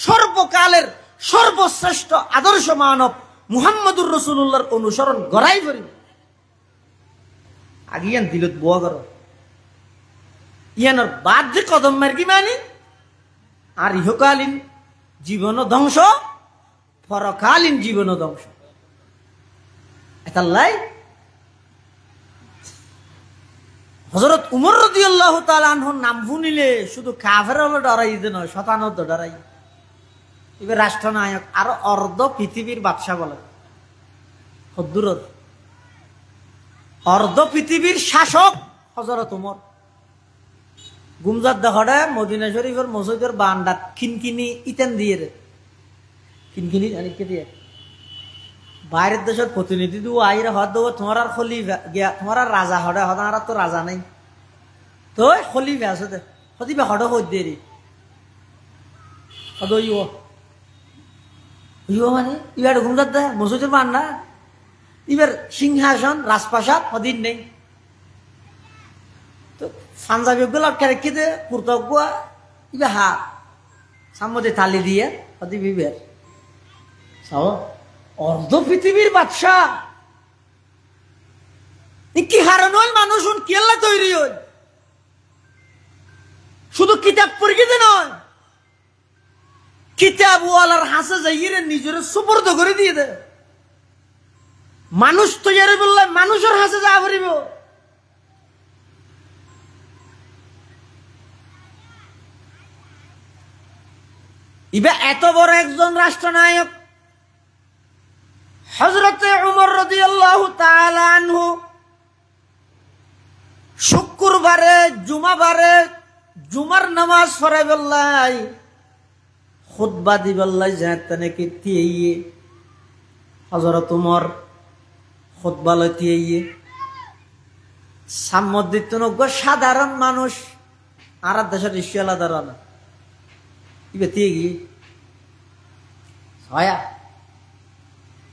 সর্বকালের সর্বশ্রেষ্ঠ আদর্শ মানব মুহাম্মদুর রাসূলুল্লাহর অনুসরণ গড়াই করিব আগিয়ান দিলত বুয়া কর ইয়ানোর বাদ যে কদম মার্কি মানি আর ইহকালীন জীবন ধ্বংস পরকালীন জীবন ধ্বংস এতাল্লাই হযরত উমর রাদিয়াল্লাহু তাআলা আনহুর নাম শুনিলে শুধু কাফের হলো ডরাই যে নয় শতানত ডরাই এবার রাষ্ট্রনায়ক আরো অর্ধ পৃথিবীর বাদশা বলে হদ্দুরর অর্ধ পৃথিবীর শাসক হযরত উমর গুমজাত দহড়ে মদিনা শরীফের মসজিদের বারান্দাত খিনকিনি ইতেন দিয়ে রে খিনকিনি অনেককে দিয়ে বাইরের দেশের প্রতিনিধি দু আইরে হদ দেবো তোমার আর খলিফা গিয়া তোমার আর রাজা হড়ে হদ আর তো রাজা নাই তো খলিফা আছে দে খলিফা হড়ে হদ দিয়ে রে হদ ইও মানে ইবার গুমজাত দে মসজিদের বারান্দা ইবার সিংহাসন রাজপ্রাসাদ হদিন নেই তো পাঞ্জাবি গুলো কেরেকি দে কুর্তা গুয়া ইবে হা সামনে থালি দিয়ে হদি বিবের সাও অর্ধ পৃথিবীর বাদশাহ কি হারানো হল মানুষ কেল্লা তৈরি হল শুধু কিতাব পড়িতে নয় কিতাব ওয়ালার হাসে যাইয়ে নিজের সুপর্দ করে দিয়ে দে মানুষ তৈরি বললে মানুষের হাসে যা পারিব ইবা এত বড় একজন রাষ্ট্রনায়ক হযরতে উমর রাদিয়াল্লাহু তাআলা আনহু শুক্রবারে জুমাবারে জুমার নামাজ পড়ে বললাই খুতবা দি বললাই জাতনে কি তিয়ে হযরত উমর খুতবা লতিয়ে সামদ্দিতন সাধারণ মানুষ আর দেশের ইশালা দাঁড়ানো ইবে তিয়ে গিয়ে হয়া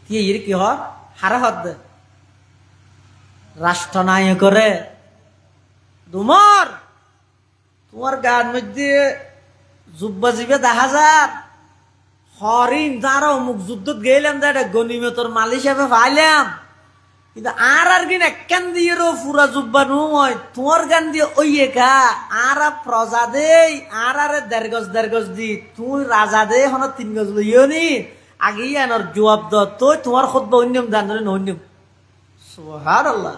কি হয় হারা হদ রাষ্ট্রনায়ক করে তোমার গান মধ্যে জুব্বা জিবে 10,000 হরিণ যারা অমুক যুদ্ধত গেলাম যা গনিমতর মাল হিসাবে পাইলাম কিন্তু আর কিন একখান দিয়ে পুরা জুব্বা নয় তোমার গান দিয়ে ওই একা আর প্রজা দেই আর 1.5 গজ দি তুই রাজা দে হন 3 গজ লইও নি আগে আনার জবাব দ তো তোমার খুতবা অন্যম দান ধরে অন্যম সুবহানাল্লাহ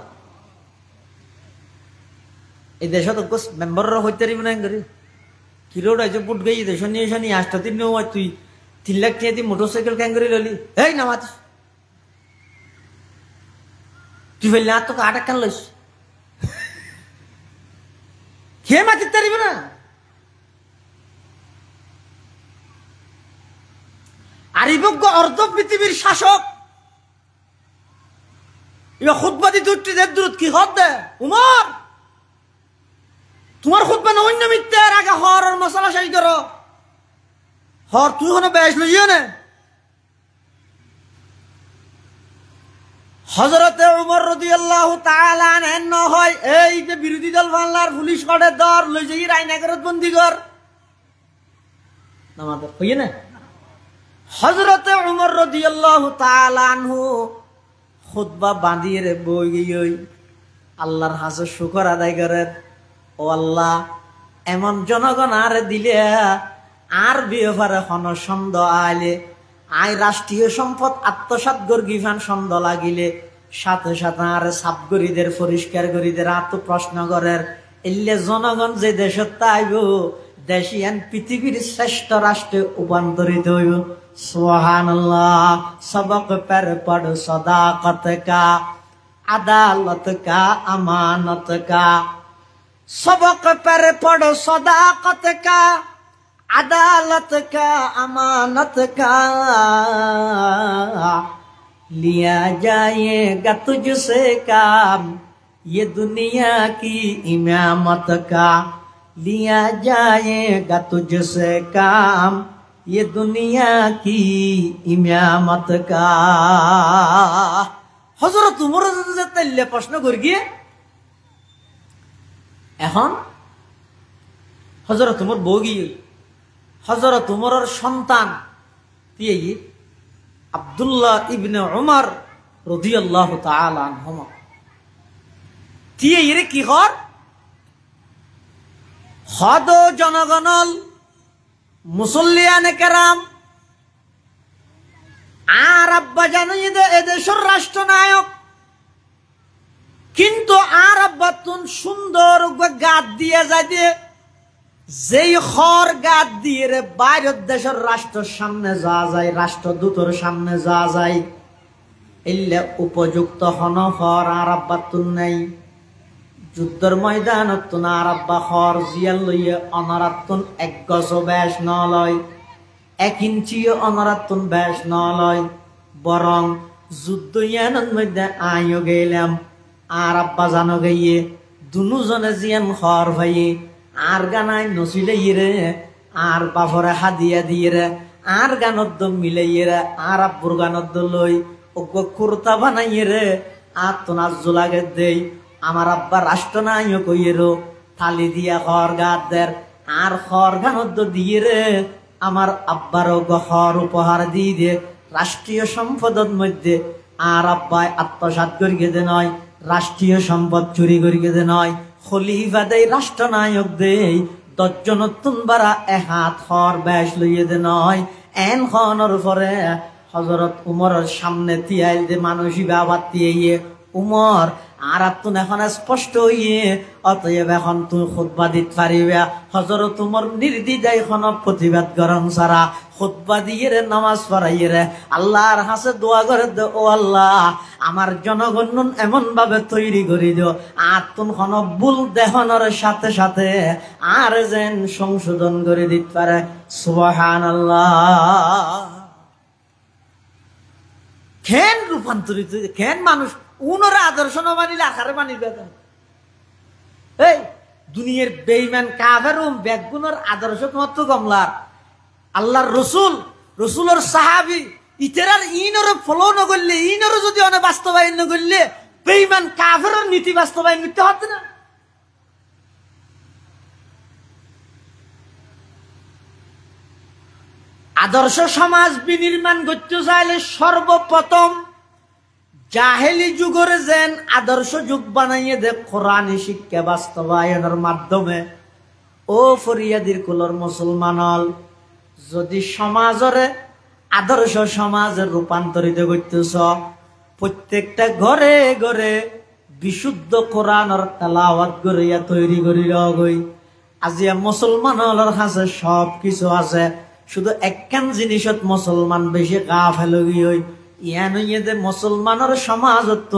এই দেশ তো মেম্বাররা হইতে পারিব না করি কিরোড আইজ পুট গই দেশ নিয়ে এসে নিয়ে আসতে দিন তুই 3 লাখ টাকা দিয়ে মোটরসাইকেল ক্যাং করে ললি এই নামাজ তুই বললি আর তোকে 8 কান লইস খেয়ে মাতিতে পারিব না আরিবজ্ঞ অর্ধ পৃথিবীর শাসক ইয়া খুতবা দি দুটি দূরত কি হদ দে উমর তোমার খুতবা না অন্য মিথ্যার আগে হরর মশলা শেষ করো হর তুই হন বেশ লইও না হযরতে উমর রাদিয়াল্লাহু তাআলা আনহু হয় এই যে বিরোধী দল বাংলার পুলিশ কোর্টে দর লই যাই রায়নগরত বন্দী কর নামাজ হইয়ে না। হযরতে উমর রাদিয়াল্লাহু তাআলা আনহু খুতবা বাঁধিয়ে রে বই গই আল্লাহর হাজে শুকর আদায় করেন। ও আল্লাহ, এমন জনগণ আর দিলে আর বিয়েফারে হন সন্দ আইলে আই রাষ্ট্রীয় সম্পদ আত্মসাৎ গর্গিফান সন্দ লাগিলে সাথে সাথে আর সাবগরিদের পরিষ্কার গরিদের আত্ম প্রশ্ন করের এলে জনগণ যে দেশত আইব দেশিয়ান পৃথিবীর শ্রেষ্ঠ রাষ্ট্রে রূপান্তরিত হইব। সুবহানাল্লাহ। সবক পের পড় সদাকত কা আদালত কা আমানত কা, सबक पर पढ़ो सदाकत का अदालत का अमानत का, लिया जाएगा तुझसे काम ये दुनिया की इमामत का, लिया जाएगा तुझसे काम ये दुनिया की इमामत का। हजरत उमर তাইলে প্রশ্ন করি গিয়ে এখন হযরত উমর বগি হযরত উমরের সন্তান তিয়ে আব্দুল্লাহ ইবনে উমর রাদিয়াল্লাহু তাআলা আনহুমা তিয়ে রে কি কর হদ জনগণল মুসল্লিয়ানে কেরাম আর আব্বা জানিয়ে দে এদেশের রাষ্ট্রনায়ক, কিন্তু আর আব্বাতুন সুন্দর গাত দিয়ে যায় দিয়ে যেই খর গাত দিয়ে রে বাইরের দেশের রাষ্ট্রের সামনে যাওয়া যায়, রাষ্ট্রদূতের সামনে যাওয়া যায়, এলে উপযুক্ত হন খর আর আব্বাতুন নাই। যুদ্ধের ময়দানত আর আব্বা খর জিয়াল লইয়ে অনারাতুন এক গজ বেশ ন লয়, 1 ইঞ্চিও অনারাতুন বেশ ন লয়, বরং যুদ্ধ ইয়ানের মধ্যে আইও গেলাম আর আব্বা জানো গাইয়ে দুজনে জিয়ান খর ভাইয়ে আর গানায় নচিলে ইরে আর বাফরে হাদিয়া দিয়ে রে আর গানত মিলাইয়ে রে আর আব্বুর গানত লই ওগ কুর্তা বানাইয়ে রে আর তোনার জোলাগে দেই আমার আব্বা রাষ্ট্রনায়ক কইয়েরো থালি দিয়া খর গাত দের আর খর গানত দিয়ে রে আমার আব্বারও খর উপহার দিয়ে দে রাষ্ট্রীয় সম্পদের মধ্যে আর আব্বায় আত্মসাৎ করিয়ে দে নয়, রাষ্ট্রীয় সম্পদ চুরি করিয়ে দে নয়, খলিফা দেয় রাষ্ট্রনায়ক দেই 10 জনতুন বারা হাত খর বেশ লইয়ে দে নয়। এন খনর পরে হযরত উমরের সামনে তিয়াইল দে মানুষই বাবা দিয়ে উমর আর তুন এখন স্পষ্ট হইয়ে অতএব এখন তুই খুতবা দিতে পারিবা। হযরত উমর নির্দ্বিধায় এখন প্রতিবাদ গরম সারা খুতবা দিয়ে রে নামাজ পড়াইয়ে রে আল্লাহর হাসে দোয়া করে দে, ও আল্লাহ আমার জনগণ এমন ভাবে তৈরি করি দিও আর তুন খন ভুল দেহনের সাথে সাথে আর যেন সংশোধন করে দিতে পারে। সুবহানাল্লাহ। কেন রূপান্তরিত কেন মানুষ উনরা আদর্শ ন মানিলে আখারে মানিবে কেন? এই দুনিয়ার বেঈমান কাফের বেগুনের আদর্শ তোমার তো কমলার আল্লাহর রসুলের সাহাবী ইতেরার ইনরে ফলো ন করলে ইনরে যদি অনেক বাস্তবায়ন ন করলে বেঈমান কাফের নীতি বাস্তবায়ন করতে হতো না। আদর্শ সমাজ বিনির্মাণ করতে চাইলে সর্বপ্রথম জাহেলি যুগের যেন আদর্শ যুগ বানাইয়ে দে কোরআনী শিক্ষা বাস্তবায়নের মাধ্যমে। ও ফরিয়াদির কুলর মুসলমানল যদি সমাজরে আদর্শ সমাজে রূপান্তরিত করতেছ প্রত্যেকটা ঘরে ঘরে বিশুদ্ধ কোরআনের তেলাওয়াত করিয়া তৈরি করি লগই আজিয়া মুসলমানর কাছে সব কিছু আছে, শুধু একখান জিনিসত মুসলমান বেশি গাফেল হই ইয়ান হইয়ে দে মুসলমানের সমাজত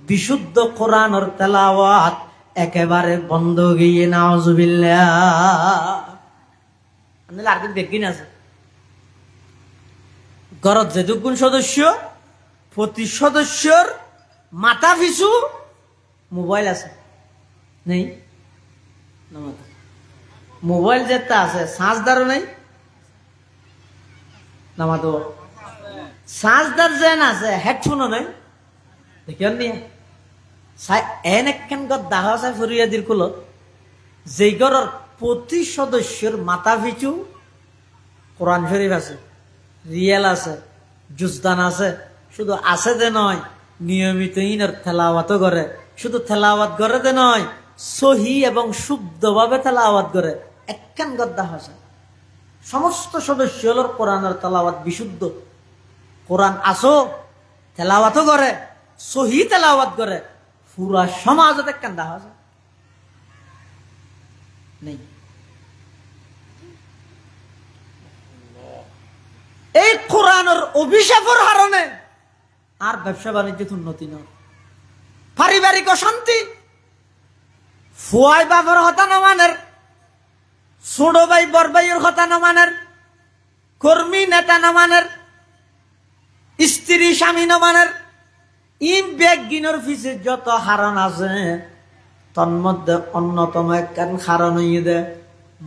বিশুদ্ধ কোরআনের তেলাওয়াত একেবারে বন্ধ গিয়ে নাউজুবিল্লাহ। আপনারা আর দেখি না ঘরত যেটুকুন সদস্য প্রতি সদস্যর মাথা পিছু মোবাইল আছে নেই? মোবাইল যেটা আছে চার্জদারও নেই নামাতো চার্জদার যেন আছে হেডফোনও নেই। দেখিও নিয়ে চাই এন একখান গত দেখা চাই ফরিয়াদির কুলত যেই ঘরের প্রতি সদস্যের মাথা পিছু কোরআন শরীফ আছে, রিয়েল আছে, জুজদান আছে, শুধু আছে দে নয় নিয়মিত ইনের তেলাওয়াত করে, শুধু তেলাওয়াত করে দে নয় সহি এবং শুদ্ধভাবে তেলাওয়াত করে। একখান গদ্দা আছে সমস্ত সদস্য হলোর কোরআনের তেলাওয়াত বিশুদ্ধ, কোরআন আসো তেলাওয়াতও করে, সহি তেলাওয়াত করে, পুরা সমাজত একখান দেখা আছে নেই। এই কোরআনের অভিশাপের কারণে আর ব্যবসা বাণিজ্য উন্নতি নয়, পারিবারিক অশান্তি, ফুয়াই বাবার হতা নমানের, ছোট ভাই বড় ভাইয়ের হতা নমানের, কর্মী নেতা নমানের, স্ত্রী স্বামী নমানের, ইন বেগিনের পিছে যত হারণ আছে তন্মধ্যে অন্যতম একখান কারণ হইয়ে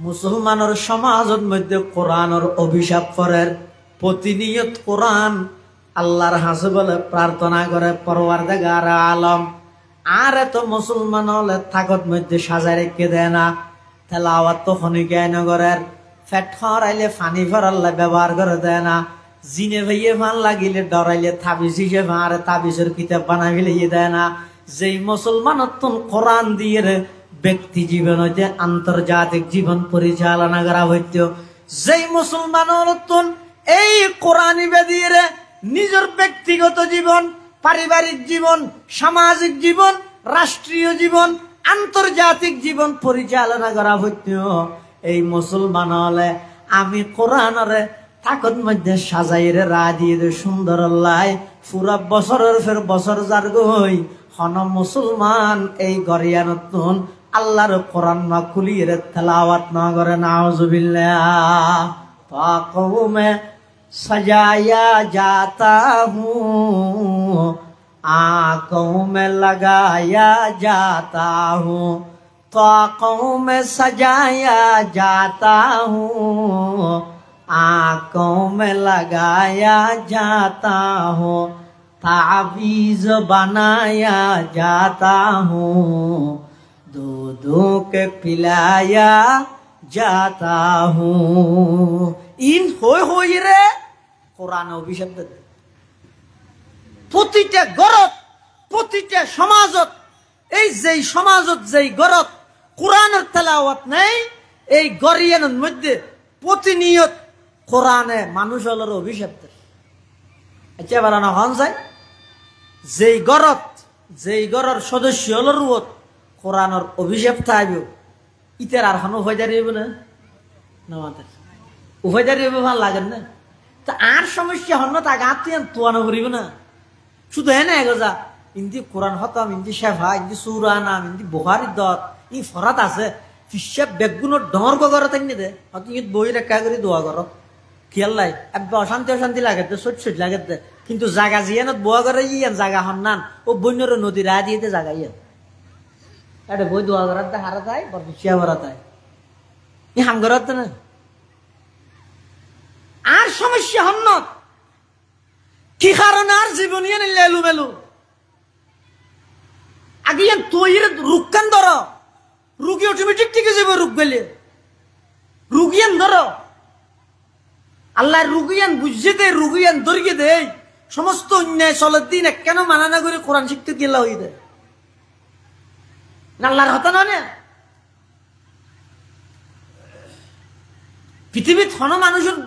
মুসলমানের সমাজের মধ্যে কোরআনের অভিশাপ করেন। প্রতিনিয়ত কোরআন আল্লাহর হাসে বলে প্রার্থনা করে পরওয়ারদিগার আলম আর এত মুসলমান হলে থাকত মধ্যে সাজায় রেখে দেয় না, তেলাওয়াত তো খনিকে নগরের ফেট খাওয়াইলে ফানি ফরাল্লা ব্যবহার করে দেয় না, জিনে ভাইয়ে ফান লাগিলে ডরাইলে তাবিজ হিসেবে আর তাবিজের কিতাব বানাই ফেলিয়ে দেয় না। যেই মুসলমান কোরআন দিয়ে ব্যক্তি জীবন হইতে আন্তর্জাতিক জীবন পরিচালনা করা হইত, যেই মুসলমান এই কোরআনী বেদিয়ে নিজের ব্যক্তিগত জীবন, পারিবারিক জীবন, সামাজিক জীবন, রাষ্ট্রীয় জীবন, আন্তর্জাতিক জীবন পরিচালনা করা হইত, এই মুসলমান হলে আমি কোরআনরে তাকত মধ্যে সাজাইরে রা দিয়ে সুন্দর লাই পুরা বছরের ফের বছর যার গই হন মুসলমান এই গরিয়া নতুন আল্লাহর কোরআন না খুলিয়ে তেলাওয়াত না করে নাউজুবিল্লাহ। পাকও মে सजाया जाता हूँ, आँखों में लगाया जाता हूँ, आँखों में सजाया जाता हूँ, आँखों में लगाया जाता हूँ, ताबीज बनाया जाता हूँ, दूधों के पिलाया जाता हूँ। ইন হই রে কোরআন অভিশাপ দেয় প্রতিটা গরত, প্রতিটা সমাজত। এই যেই সমাজত যেই গরত কোরআনের তেলাওয়াত নেই, এই গরিয়ানের মধ্যে প্রতিনিয়ত কোরআনে মানুষ হলোর অভিশাপ দেয়। আচ্ছা বারানো হন যায় যেই গরত, যেই গরর সদস্য হলোর রুয়ত কোরআনের অভিশাপ থাকবে, ইতার আর হানো হয়ে দাঁড়িয়ে না আমাদের উভয়দারি ভাল লাগেন না। তা আর সমস্যা হন না তাকে আত্মীয় তোয়ানো করিব না, শুধু হ্যাঁ না এগোজা ইন্দি কোরআন হতাম, ইন্দি শেফা, ইন্দি সুরানাম, ইন্দি বোহারি দত ই ফরাত আছে ফিসাব বেগুনের ডর গর থাকি দে হয়তো ইত বই রেখা করে দোয়া কর খেয়াল লাই একবার অশান্তি অশান্তি লাগে দে সট সট লাগে দে, কিন্তু জাগা জিয়ানত বোয়া করে ইয়েন জাগা হন্নান ও বন্যর নদী রা দিয়ে জাগা ইয়ে এটা বই দোয়া করার দে হারা যায় বর ফিসিয়া ভরা যায় ই হাম করার না। আর সমস্যা হন না কি কারণে আর জীবন লেলু মেলু আগে তৈরি রুকান ধর রুগী অটোমেটিক টিকে যাবে, রোগ গেলে রুগিয়ান ধর আল্লাহ রুগিয়ান বুঝে দে, রুগিয়ান ধরিয়ে দে, সমস্ত অন্যায় চলের দিন কেন মানা না করে কোরআন শিখতে গেলা হয়ে দেয় আল্লাহর হতা না। পৃথিবীর হন মানুষের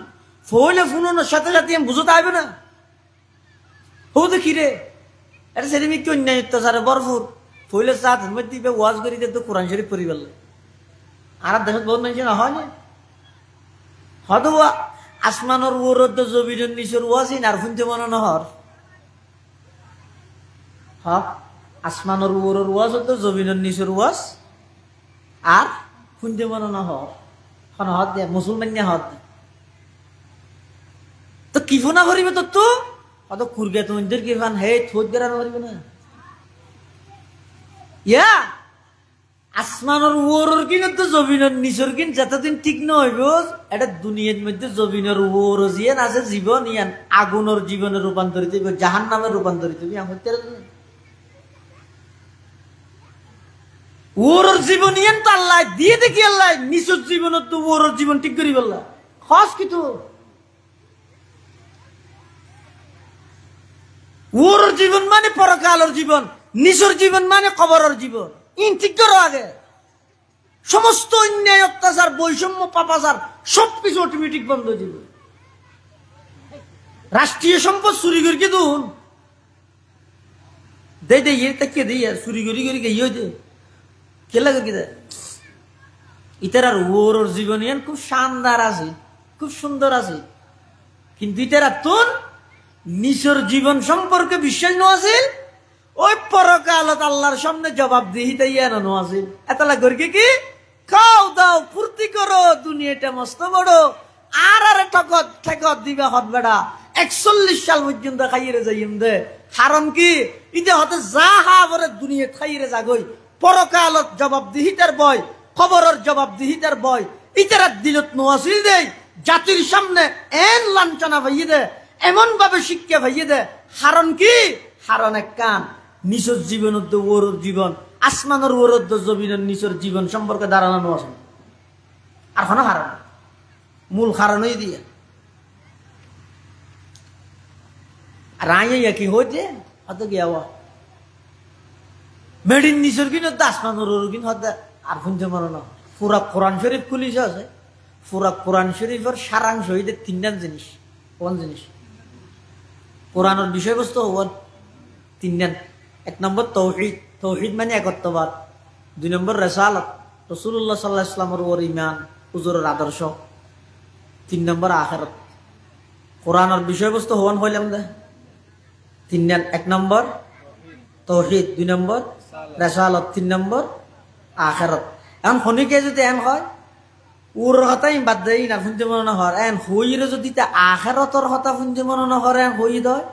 ফলে ফোনের সাথে সাথে বুঝতে আসবে না হো তো কিরে এটা সেদিন কি অন্যায় অত্যাচারে বরফুর ফলে সাথ দিবে ওয়াজ করে দিয়ে তো কোরআন শরীফ পড়ি গেল। আর দেশত বহুত মানুষ না হয় না হয়তো আসমানের ওরদ জবিনের নিচের ওয়াজই আর শুনতে মনে নহর হক আসমানের ওরের ওয়াজ হতো জবিনের নিচের ওয়াজ আর শুনতে মনে নহর হন হত দিয়া মুসলমান নিয়ে হত তো কিফনা করিবে তো তো অত কুরগে তো ইন্দের কিফান হে থোদ গেরা করিবে না ইয়া আসমানের ওরের কিন তো জবিনের নিচের কিন যতদিন ঠিক না হইব এটা দুনিয়ার মধ্যে জবিনের ওর জিয়ান আছে জীবন ইয়ান আগুনের জীবনে রূপান্তরিত হইব, জাহান্নামে রূপান্তরিত হইব। ওর জীবন ইয়ান তো আল্লাহ দিয়ে দেখি আল্লাহ নিচুর জীবন তো ওর জীবন ঠিক করি বললা খস কিন্তু ওর জীবন মানে পরকালের জীবন, নিচুর জীবন মানে কবরের জীবন। ইন ঠিক করো আগে। সমস্ত অন্যায় অত্যাচার বৈষম্য পাপাচার সবকিছু অটোমেটিক বন্ধ জীবন। রাষ্ট্রীয় সম্পদ চুরি করি কে দুন দে দে ইয়ে কে দিয়ে চুরি করি করি কে ইয়ে দে কে লাগে কি দে ইতার আর ওর জীবন ইয়ান খুব শানদার আছে, খুব সুন্দর আছে, কিন্তু ইতারা তোর নিচের জীবন সম্পর্কে বিশ্বাস নছিল, ওই পরকালত আল্লাহর সামনে জবাবদিহিতা ইয়ানো নছিল। এতলা করি কি খাও দাও ফুর্তি করো, দুনিয়াটা মস্ত বড়, আর আরে ঠকত ঠেকত দিবে হত বেড়া 41 সাল পর্যন্ত খাইয়ে যাইম দে। কারণ কি ইতে হতে যা হা বলে দুনিয়া খাইয়ে যাগই, পরকালত জবাবদিহিতার বয়, খবরের জবাবদিহিতার বয় ইতারা দিলত নছিল দে। জাতির সামনে এন লাঞ্ছনা ভাইয়ে দে, এমন ভাবে শিক্ষা ভাইয়ে দে। কারণ কি কারণ এক কান নিচের জীবন ওর জীবন, আসমানের ওর জমিনের নিচের জীবন সম্পর্কে দাঁড়ানো আছে। আর কোনো কারণ মূল কারণই দিয়ে আর আইয়া কি হইতে হত গিয়া মেডিন নিচের কিন আসমানের ওর কিন হতে আর শুনতে মনে না। পুরা কোরআন শরীফ খুলিছে আছে, পুরা কোরআন শরীফের সারাংশ হইতে 3টা জিনিস। কোন জিনিস? কোরআনের বিষয়বস্তু হওয়ার 3টা। 1 নম্বর তৌহিদ, তৌহিদ মানে একত্ববাদ। 2 নম্বর রিসালাত, রাসূলুল্লাহ সাল্লাল্লাহু আলাইহি ওয়াসাল্লামের উপর ঈমান, হুজুরের আদর্শ। 3 নম্বর আখিরাত। কোরআনের বিষয়বস্তু হওয়ান হইলাম দে 3টা। 1 নম্বর তৌহিদ, 2 নম্বর রিসালাত, 3 নম্বর আখিরাত। এখন খনিকে যদি এন হয় ওর হতাই বাদ দেই না শুনতে মনে না হয়, এন হইরে যদি আখিরাতের হতা শুনতে মনে না হয়, এন হই দয়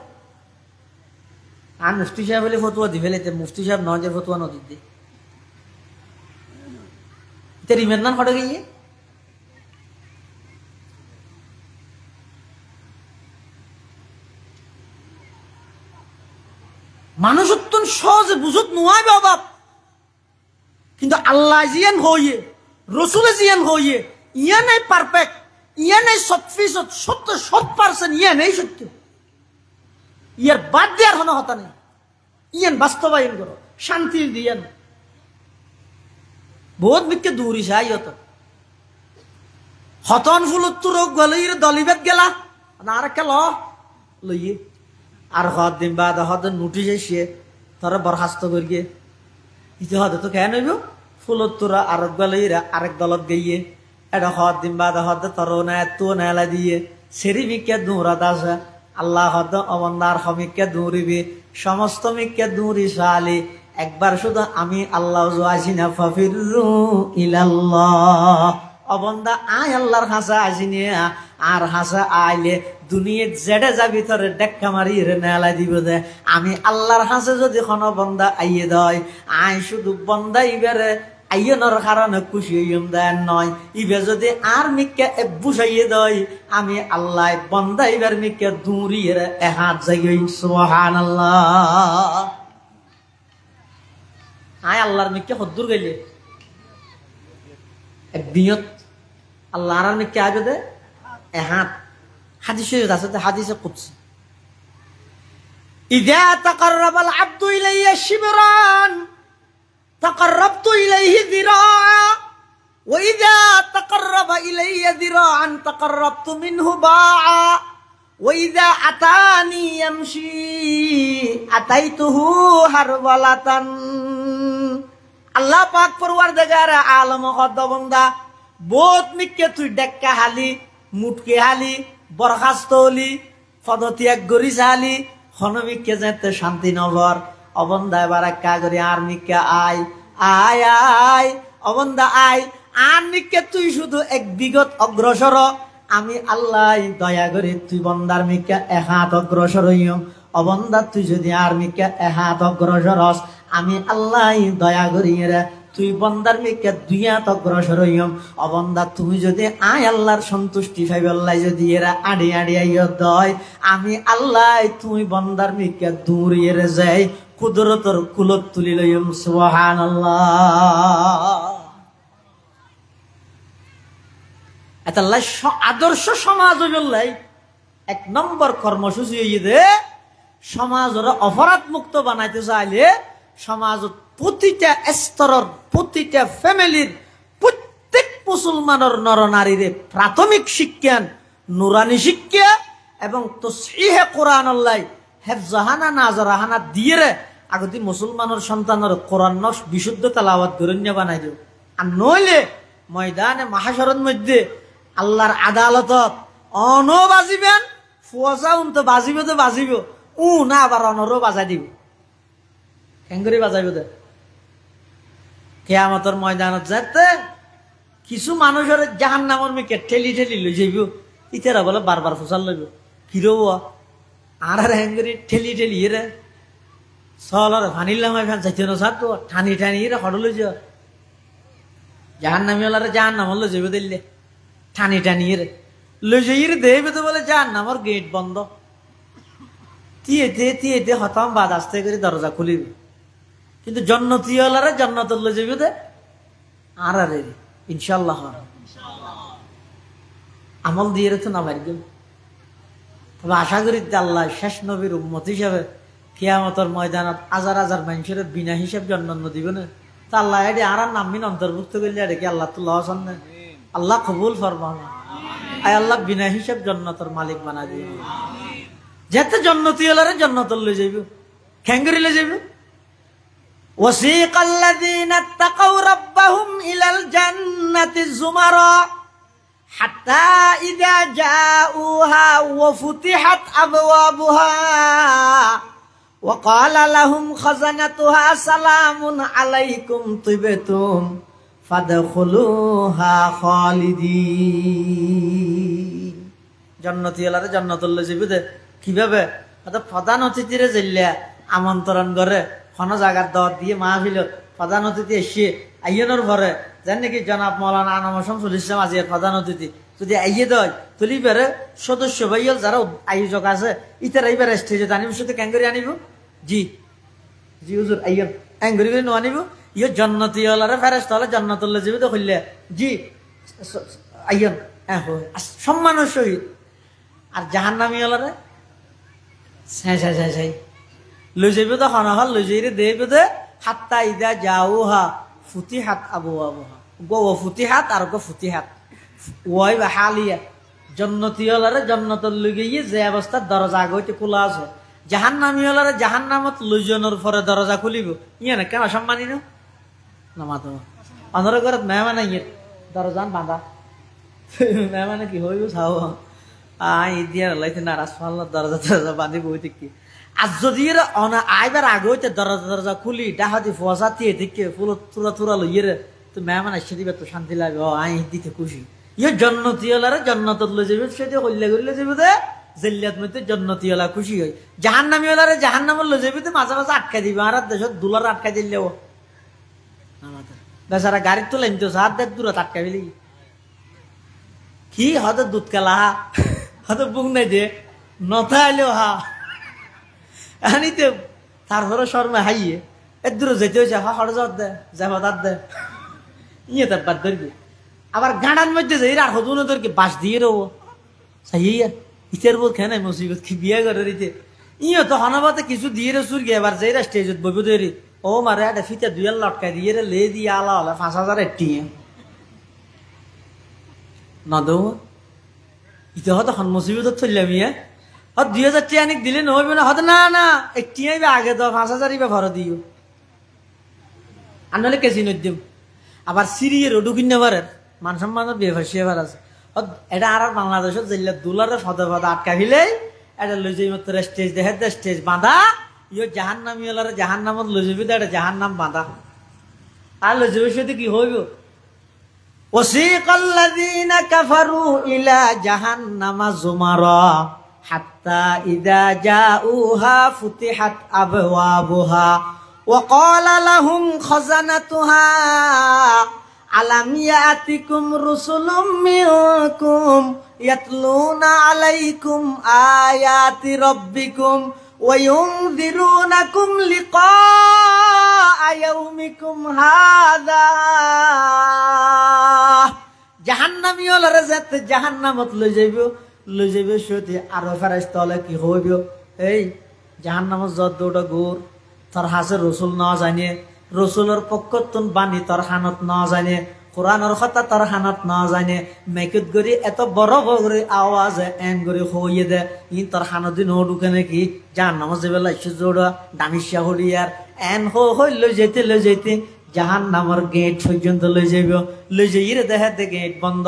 আর মুফতি সাহেব বলে ফতুয়া দি ফেলে, মুফতি সাহেব নয় যে ফতুয়া নদী দি এটা রিমের নাম হটে গিয়ে মানুষ অত্যন্ত সহজে বুঝত নোয়াই বাবা, কিন্তু আল্লাহ জিয়ান হইয়ে, রসুলে জিয়ান হইয়ে, ইয়া নাই পারফেক্ট, ইয়া নাই 100% ইয়া নেই সত্য। ইয়ার বাদ দেওয়ার কোনো হতা নেই, ইয়ান বাস্তবায়ন করো, শান্তি দিয়েন। বহুত বিকে দূরি চাই হত হতন ফুলত রোগ গেল দলিবেদ গেলা না আর কে লইয়ে আর হদ দিন বাদ হদ নোটিশ এসে তোরা বরখাস্ত করিয়ে ইতে হদে তো কেন হইব ফুলত তোরা আরেক গেলা আরেক দলত গিয়ে এটা হদ দিন বাদ হদ তোর না তো নেলা দিয়ে সেরি বিকে দৌড়া দাসা আল্লাহ হদ অমন্দার হমিকে দৌড়িবি সমস্ত মিকে দৌড়ি সালি একবার শুধু আমি আল্লাহ আসিনা ফাফিরু ইলাল্লাহ অবন্দা আয় আল্লাহর হাসা আসিনি আর হাসা আইলে দুনিয়া জেডে যাবি তোরে ডেক্কা মারি নেলা দিব দে। আমি আল্লাহর হাসে যদি কোনো বন্দা আইয়ে দয় আয় শুধু বন্দা ইবেরে আইয়নের কারণে খুশি হইম দেন নয়, ইবে যদি আর মিকে বুঝাইয়ে দয় আমি আল্লাহ বন্দা ইবার মিকে দূরিয়ে হাত যাই সুবহানাল্লাহ। আয় আল্লাহর মিকে হদ্দুর গেলে এক বিয়ত আল্লাহ আর মিকে আগে দে হাত হাদিসে আছে, হাদিসে কুদসি ইযা তাকাররাবাল আবদু ইলাইয়া শিবরান তাকাররাবতু ইলাইহি যিরাআ ওয়া ইযা তাকাররাবা ইলাইয়া যিরাআন তাকাররাবতু মিনহু বাআ ওয়া ইযা আতানি ইয়ামশি আতাইতুহু হারওয়ালাতান। আল্লাহ পাক পরওয়ারদিগার আলম কদ বান্দা বহুত মিকে তুই ডেক্কা হালি মুটকে হালি বরখাস্ত হলি পদত্যাগ করি হালি হনমিকে যেতে শান্তি নগর অবন্দা এবার একা করি আর মিকে আয় আয় আয় অবন্দা আয় আর মিকে তুই শুধু এক বিগত অগ্রসর আমি আল্লাহ দয়া করি তুই বন্দার মিকে হাত অগ্রসর হইম। অবন্দা তুই যদি আর মিকে হাত অগ্রসর হস আমি আল্লাহ দয়া করি রে তুই বন্দার মিকে 2 হাত অগ্রসর হইম। অবন্দা তুমি যদি আয় আল্লাহর সন্তুষ্টি পাইবে আল্লাহ যদি এরা আড়ি আড়ি আইয় দয় আমি আল্লাহ তুমি বন্দার মিকে দূরিয়ে যাই কুদরতর কুলত তুলি লইম সুবহানাল্লাহ। এতাল্লাহ আদর্শ সমাজ হইলাই এক নম্বর কর্মসূচি হইয়ে সমাজের অপরাধ মুক্ত বানাইতে চাইলে সমাজত প্রতিটা স্তরের প্রতিটা ফ্যামিলির প্রত্যেক মুসলমানের নরনারীরে প্রাথমিক শিক্ষা নুরানি শিক্ষা এবং তসহিহে কোরআন আল্লাহ হেফজাহানা নাজরাহানা দিয়ে আগতি মুসলমানের সন্তানের কোরআন বিশুদ্ধ তেলাওয়াত গরণ্য বানাই দিও। আর নইলে ময়দানে মাহাশরের মধ্যে আল্লাহর আদালতত অনো বাজিবেন ফুয়াশা তো বাজিব তো বাজিব না আবার অনরও বাজাই দিব কেঙ্গরি বাজাইব দে কেয়ামতের ময়দানত যাতে কিছু মানুষের জাহান্নামের মেকে ঠেলি ঠেলি লই যাইব ইতারা বলে বারবার ফসাল লইব কিরো আর হেঙ্গরি ঠেলি ঠেলি রে সলর ভানিলাম ফ্যান যাইতে না সার তো ঠানি ঠানি রে হড় লই যা জাহান্নামি ওলারে জাহান্নাম লই যাইব দিল্লে ঠানি টানি রে লই যাই রে দেবে তো বলে জাহান্নামের গেট বন্ধ তিয়েতে হতাম বাদ আস্তে করে দরজা খুলিব কিন্তু জন্নতি ওলারে জান্নাত লই যাইব দে আর রে ইনশাআল্লাহ আমল দিয়ে তো না ভাগ্য। তবে আশা করি আল্লাহ শেষ নবীর উম্মত হিসাবে কিয়ামতের ময়দানত হাজার হাজার মানুষের বিনা হিসাব জন্ম দিব না তা আল্লাহ এটি আর নামিন অন্তর্ভুক্ত করলে এটাকে আল্লাহ তো লস না আল্লাহ কবুল ফরমানা আয় আল্লাহ বিনা হিসাব জন্নতর মালিক বানা দিব যেতে জন্নতি হলারে জন্নত লই যাইব খেঙ্গরি লই যাইব। ওয়াসিকাল্লাযীনা তাকাউ রাব্বাহুম ইলাল জান্নাতি যুমারা হাত্তা ইযা জাউহা ওয়া ফুতিহাত আবওয়াবুহা ওয়া ক্বালা লাহুম খাযানাতুহা সালামুন আলাইকুম তিবতুম ফাদখুলুহা খালিদিন। জান্নাতি আলারে জান্নাতুল যাইব দে কিভাবে প্রধান অতিথিরে জেলিয়া আমন্ত্রণ করে কোনো জায়গার দাওয়াত দিয়ে মাহফিলত প্রধান অতিথি এসে আইয়নের ঘরে জান নাকি জনাব মৌলানা আনাম শামসুল ইসলাম আজিয়ার প্রধান অতিথি যদি আইয়ে দেয় তুলি বেড়ে সদস্য ভাইয়াল যারা আয়োজক আছে ইতারা এইবার স্টেজে আনিব সাথে ক্যাঙ্গরি আনিব জি জি হুজুর আইয়ন ক্যাঙ্গরি করে নো আনিব ইয়ে জন্নতি হলারে ফেরেশতা হলে জান্নাতুল্লাহ যাবে তো কইলে জি আইয়ন সম্মানের সহিত আর জাহান্নামী হলারে ছাই লই যাইব তো হনাহল লই যাই রে দেবে দে হাত্তা ইদা জাউহা ফুতিহাত আবওয়াবুহা গো ফুতিহাত আর গো ফুতিহাত ওই বা হালিয়া জন্নতি হলারে জান্নাতুল লই গিয়ে যে অবস্থার দরজা আগইতে খোলা আছে জাহান্নামী হলারে জাহান্নামত লই জনের পরে দরজা খুলিব ইয়া না কেন সম্মানী না নামাতো অনর করে মেহমান আইয়ে দরজান বাঁধা মেহমানে কি হইব চাও আই দিয়া লাইতে নারাজ ফাল্লা দরজা দরজা বাঁধি বইতে কি আর যদি আইবার আগে হইতে দরজা দরজা খুলি ডাহাতি ফসা দিয়ে দিকে ফুল তুরা তুরা লইয়ে রে তো মেহমান আসছে দিবে তো শান্তি লাগবে ও আই দিতে খুশি ইয়ে জন্নতি হলারে জন্নত লই যাবে সেটা হইলে করলে যাবে দে জেলিয়াত মধ্যে জন্নতি হলা খুশি হয় জাহান্নামী হলারে জাহান্নামে লই যাবে তো মাঝে মাঝে আটকা দিবে আর দেশত দুলার আটকা দিলেও বেচারা গাড়ির তো লাইন তো সাত দেখ দূরত আটকা দিলি কি হয়তো দুধ কেলা হয়তো বুক নাই দে নথা আইলেও হা আনিতে তারপরে শর্মা হাইয়ে এর দূরে যেতে হয়েছে হা হর দে যাবো তার দে ইয়ে তার বাদ ধরবি আবার গাঁড়ার মধ্যে যাই আর হতো না তোর কি বাস দিয়ে রবো সাইয়া ইতের বোধ খেয়ে নাই মুসিবত কি বিয়ে করে দিতে ইয়ে তো হনাবাতে কিছু দিয়ে রে সুর গিয়ে এবার যাই স্টেজত বইব দেরি ও মারে একটা ফিতে দুয়াল লটকাই দিয়ে রে লে দিয়ে আলা হলে 5,000 টিয়ে না দো ইতে হয়তো হন মুসিবত চললাম ইয়ে 2,000 টিয়া আনিক দিলে নহইবে না হয়তো না না একটিয়াই বা আগে তো 5,000 বা ভর দিও আর নাহলে কেসি নদ্যম আবার সিরিয়ে রোডু কিনে পারেন মান সম্মানের বিয়ে ফাঁসি এবার আছে এটা আর বাংলাদেশের জেলা দুলারে ফদে ফদে আটকা ফিলে এটা লই যাই মাত্র স্টেজ দেখে স্টেজ বাঁধা ইয়ে জাহান্নামী হলারে জাহান্নামত লই যাবি তো এটা জাহান্নাম বাঁধা আর লই যাবি সেটা কি হইব ওয়াসিকাল্লাযীনা কাফারু ইলা জাহান্নামা যুমারা হাত্তা ইযা জাউহা ফুতিহাত আবওয়াবুহা ওয়া ক্বালা লাহুম খাযানাতুহা আলাম ইয়াতিকুম রুসুলুম মিনকুম ইয়াতলুনা আলাইকুম আয়াতি রাব্বিকুম وينذرونكم لقاء يومكم هذا জাহান্নামী হলরে যেতে জাহান্নামত লই যাইব সতি আর ফেরেশতা হলে কি হইব এই জাহান্নামত যত দুটা গোর তোর হাসে রসুল না জানে রসুলের পক্ষতন বাণী তোর হানত না জানে কোরআনের কথা তোর হানত না জানে মেকুত গরি এত বড় বড় আওয়াজ এন গরি হইয়ে দে ই তোর হানদি নো ঢুকে নাকি জাহান্নামত যাবে লাইছে জোড়া দামিশা হরিয়ার এন হই লই যেতে জাহান্নামের গেট পর্যন্ত লই যাইরে দেখে গেট বন্ধ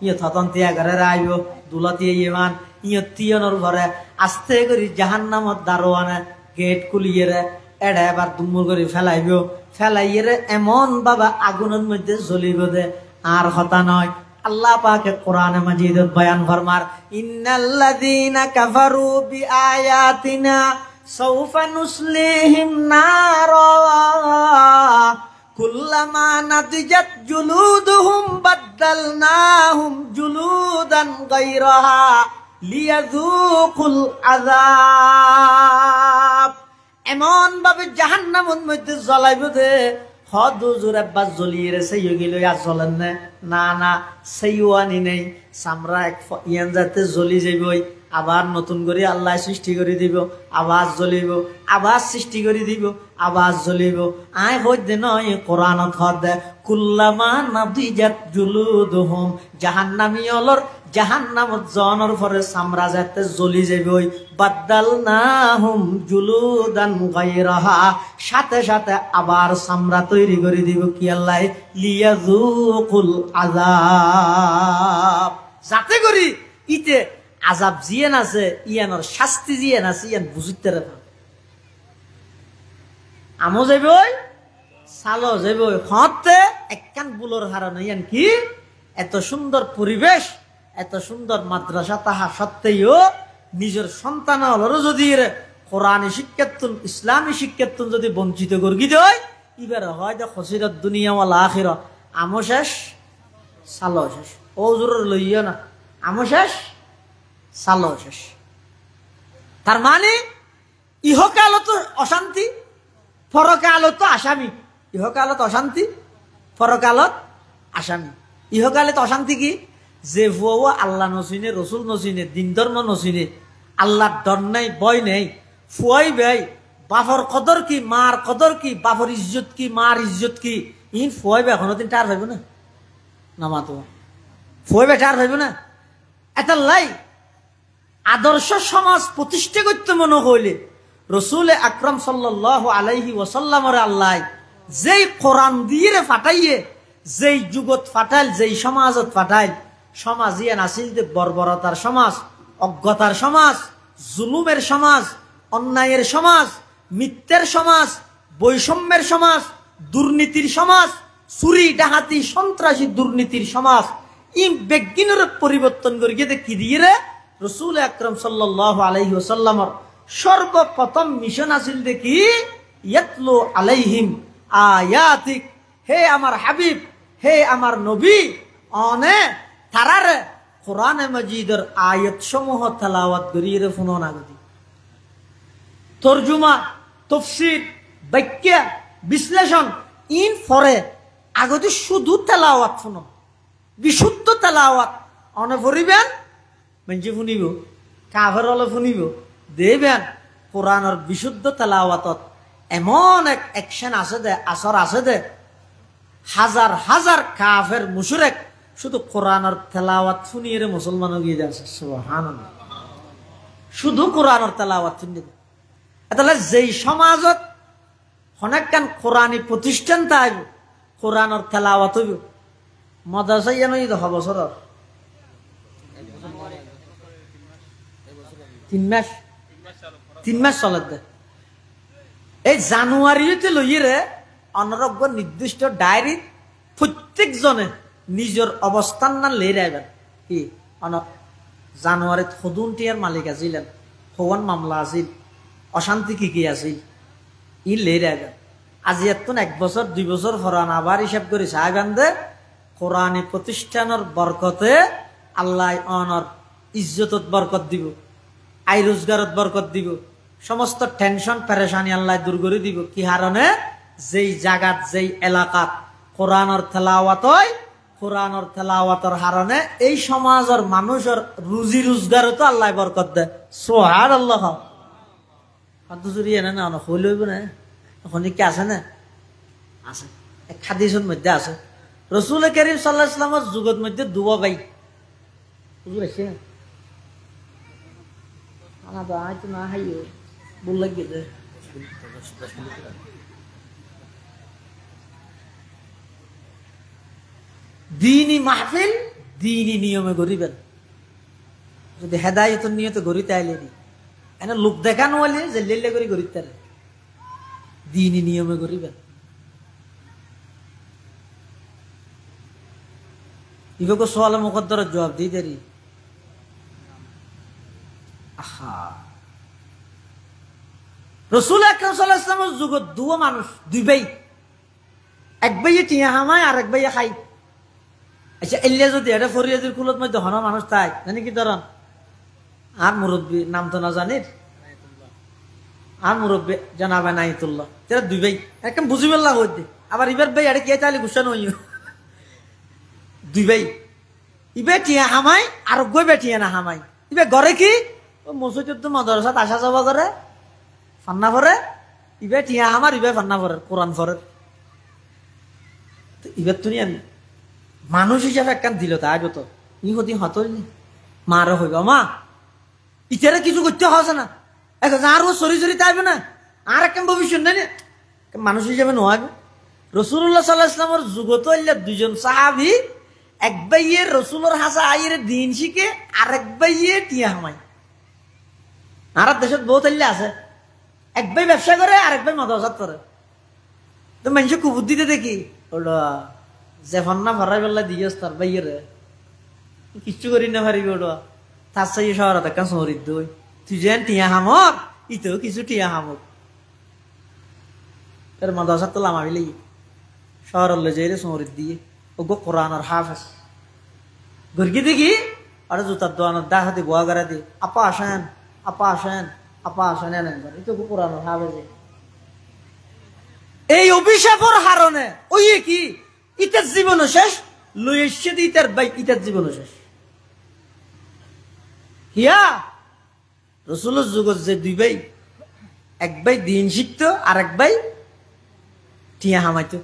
ইয়ে থতন তিয়া ঘরে আইব দুলাতি ইমান ইয়ে তিয়নর ঘরে আস্তে করি জাহান্নামত দারোয়ানে গেট খুলিয়ে রে এড়ে এবার দুমুর করে ফেলাইয়ে রে এমন বাবা আগুনের মধ্যে জ্বলিব দে আর হতা নয় আল্লাহ পাকে কোরআনে মাজিদে বয়ান ফরমার ইন্নাল্লাযীনা কাফারু বিআয়াতিনা সাউফা নুসলিহিম নারা কুল্লামা নাদিজাত জুলুদুহুম বাদদালনাহুম জুলুদান গায়রাহা লিয়াযুকুল আযাব এমন ভাবে জাহান্নামের মধ্যে জ্বলাইব দে হদ হুজুর আব্বাস জ্বলিয়ে রে সেই গেল আর জ্বলেন না সেইও আনি নেই সামরা এক ইয়ান যাতে জ্বলি যাইবই আবার নতুন করে আল্লাহ সৃষ্টি করে দিব আওয়াজ জ্বলিব আবার সৃষ্টি করে দিব আওয়াজ জ্বলিব আয় হইতে নয় কোরআনত হদ কুল্লামা নাদিজাত জুলুদুহুম জাহান্নামী অলর জাহান্নামত জনের পরে সামরা যাতে জ্বলি যাইবই বাদদালনাহুম জুলুদান গায়রাহা সাথে সাথে আবার সামরা তৈরি করে দিব কি আল্লাহ লিয়াযুকুল আযাব যাতে করি ইতে আযাব জিয়েন আছে ইয়ানোর শাস্তি জিয়েন আছে ইয়ান বুঝতে রে আমো যাইবই সালো যাইবই হতে একখান বুলোর হারানো ইয়ান কি এত সুন্দর পরিবেশ এত সুন্দর মাদ্রাসা তাহা সত্ত্বেও নিজের সন্তান হলরও যদি কোরআনী শিক্ষাতুন ইসলামী শিক্ষাতুন যদি বঞ্চিত করি দেয় এবার হয় যে খসিরত দুনিয়া ওয়াল আখিরা আমো শেষ সালো শেষ ও জোর লইয়া না আমো শেষ সালো শেষ তার মানে ইহকালত অশান্তি পরকালত আসামি ইহকালত অশান্তি পরকালত আসামি ইহকালত অশান্তি কি যে ভুয়া আল্লাহ নচিনে রসুল নচিনে দিন ধর্ম নচিনে আল্লাহর ডর নাই ভয় নেই ফুয়াই ভাই বাপর কদর কি মার কদর কি বাপর ইজ্জত কি মার ইজ্জত কি ইন ফুয়াই ভাই কোনোদিন টার ভাইব না নামাতো ফুয়াই ভাই টার ভাইব না এটা লাই আদর্শ সমাজ প্রতিষ্ঠা করতে মনে হইলে রসুল আকরাম সাল্লাল্লাহু আলাইহি ওয়াসাল্লামের আল্লাহ যেই কোরআন দিয়ে ফাটাইয়ে যেই যুগত ফাটাইল যেই সমাজত ফাটাইল সমাজ ইয়ে নাসিল যে বর্বরতার সমাজ অজ্ঞতার সমাজ জুলুমের সমাজ অন্যায়ের সমাজ মিথ্যের সমাজ বৈষম্যের সমাজ দুর্নীতির সমাজ চুরি ডাহাতি সন্ত্রাসী দুর্নীতির সমাজ ই বেগিনের পরিবর্তন করে গিয়ে কি দিয়ে রে রসুল আকরাম সাল্লাল্লাহু আলাইহি ওয়াসাল্লামের সর্বপ্রথম মিশন আছিল দেখি ইয়াতলু আলাইহিম আয়াতিক হে আমার হাবিব হে আমার নবী অনে তারারে কোরআনে মাজিদের আয়াত সমূহ তেলাওয়াত করিয়ে শুনো না গতি তরজুমা তাফসীর ব্যাখ্যা বিশ্লেষণ ইন ফরে আগতে শুধু তেলাওয়াত শুনো বিশুদ্ধ তেলাওয়াত অনে পড়িবেন মেঞ্জি শুনিব কাফের হলে শুনিব দেবেন কোরআনের বিশুদ্ধ তেলাওয়াতত এমন এক অ্যাকশন আছে দে আসর আছে দে হাজার হাজার কাফের মুশরিক শুধু কোরআনের তেলাওয়াত শুনিয়ে মুসলমান গিয়ে যাচ্ছে সুবহানাল্লাহ শুধু কোরআনের তেলাওয়াত শুনিয়ে তাহলে যেই সমাজত অনেকখান কোরআনী প্রতিষ্ঠান থাকবে কোরআনের তেলাওয়াত হইব মাদ্রাসা জানো এই 10 বছর 3 মাস চলে দে এই জানুয়ারিতে লইয়ে অনরজ্ঞ নির্দিষ্ট ডায়েরি প্রত্যেকজনে নিজের অবস্থান না লে রাখবেন কি জানুয়ারিত সদুনটিয়ার মালিক আছিলেন হওয়ান মামলা আছিল অশান্তি কি আছিল ই লে রাখবেন আজি এতন 1 বছর 2 বছর ফরান আবার হিসাব করে চাইবেন দে কোরআনী প্রতিষ্ঠানের বরকতে আল্লাহ অনর ইজ্জতত বরকত দিব আই রোজগারত বরকত দিব সমস্ত টেনশন পেরেশানি আল্লাহ দূর করে দিব। কি হারণে? যেই জাগাত যেই এলাকাত কোরআনের তেলাওয়াত হয়, কোরআনের তেলাওয়াতের হারণে এই সমাজের মানুষের রুজি রোজগারও তো আল্লাহ বরকত দেয়। সুবহানাল্লাহ। কত জুড়ি এনে না হইল হইব না, ওখানে কি আছে না? আছে। এক হাদিসের মধ্যে আছে রাসূল কারীম সাল্লাল্লাহু আলাইহি ওয়াসাল্লামের যুগের মধ্যে দুয়া ভাই হুজুর আছে না, আনা তো আইতো না হাইও বল লাগে দে দ্বীনি মাহফিল দ্বীনি নিয়মে গরিবেন। যদি হেদায়েতের নিয়তে গরিতে আইলে দি এনে লোক দেখানো হলে যে লেলে করে গরিতে আইলে দ্বীনি নিয়মে গরিবেন। ইভকে সোয়ালে মুকদ্দরের জবাব দিয়ে দেরি। রাসূল আকরাম সাল্লাল্লাহু আলাইহি ওয়াসাল্লামের যুগত দুয়া মানুষ, দুই ভাই, এক ভাইয়ে টিয়া হামায় আর এক ভাইয়ে খাই। আচ্ছা এলিয়া যদি এটা ফরিয়াদির কুলত মধ্যে হন মানুষ তাই জানি কি ধরন আর মুরব্বী নাম তো না জানির, আর মুরব্বী জানাবে নাইতুল্লাহ, তারা দুই ভাই একদম বুঝি পেল্লা হইতে। আবার ইবার ভাই এটা কে তাহলে গুসানো হইও দুই ভাই, ইবে টিয়া হামাই আর গই বেটিয়া না হামাই। ইবে ঘরে কি মসজিদ তো মাদ্রাসাত আসা যাওয়া করে ফান্না ভরে, ইবে টিয়া হামার ইবে ফান্না ভরে কোরআন ভরে। ইবার তো আমি মানুষ হিসাবে একখান দিল তা আজ তো ই হতি হতই মারও হইব মা ইতারে কিছু করতে হসে না, এখন আরো সরি সরি তাইবে না, আর একখান ভবিষ্যৎ নেই মানুষ হিসাবে নোয়াবে। রাসূলুল্লাহ সাল্লাল্লাহু আলাইহি ওয়াসাল্লামের যুগত দুইজন সাহাবী, এক ভাইয়ে রসুলের হাসা আইরে দিন শিখে আরেক ভাইয়ে টিয়া হামাই। আর দেশত বহুত আছে, এক ভাই ব্যবসা করে আরেক ভাই মাদ্রাসাত করে। তো মানুষে কুবুদ্দিতে দেখি ওটা যে ফান্না ভরাই বেলা দিয়েছ তার ভাইয়েরে কিচ্ছু করি না পারিবি ওটা তার চাই শহর একটা শহরিত দই তুই যেন টিয়া হামর ইতেও কিছু টিয়া হামক তার মাদ্রাসাত তো লামাবিলে শহরের যাইলে শহরিত দিয়ে ও গো কোরআনের হাফেজ গর্গি দেখি আর জুতার দোয়ানোর দা হাতে গোয়া গাড়া দি আপা আসেন আপা আসেন আপা আসেন এনেন করে তো কোরআনের হাফেজ। এই অভিশাপের হারণে ওই কি ইটার জীবন শেষ লই এসে দি ইটার ভাই ইটার জীবন শেষ। হিয়া রাসূলের যুগত যে দুই ভাই, এক ভাই দিন শিখতো আর এক ভাই টিয়া হামাইতো।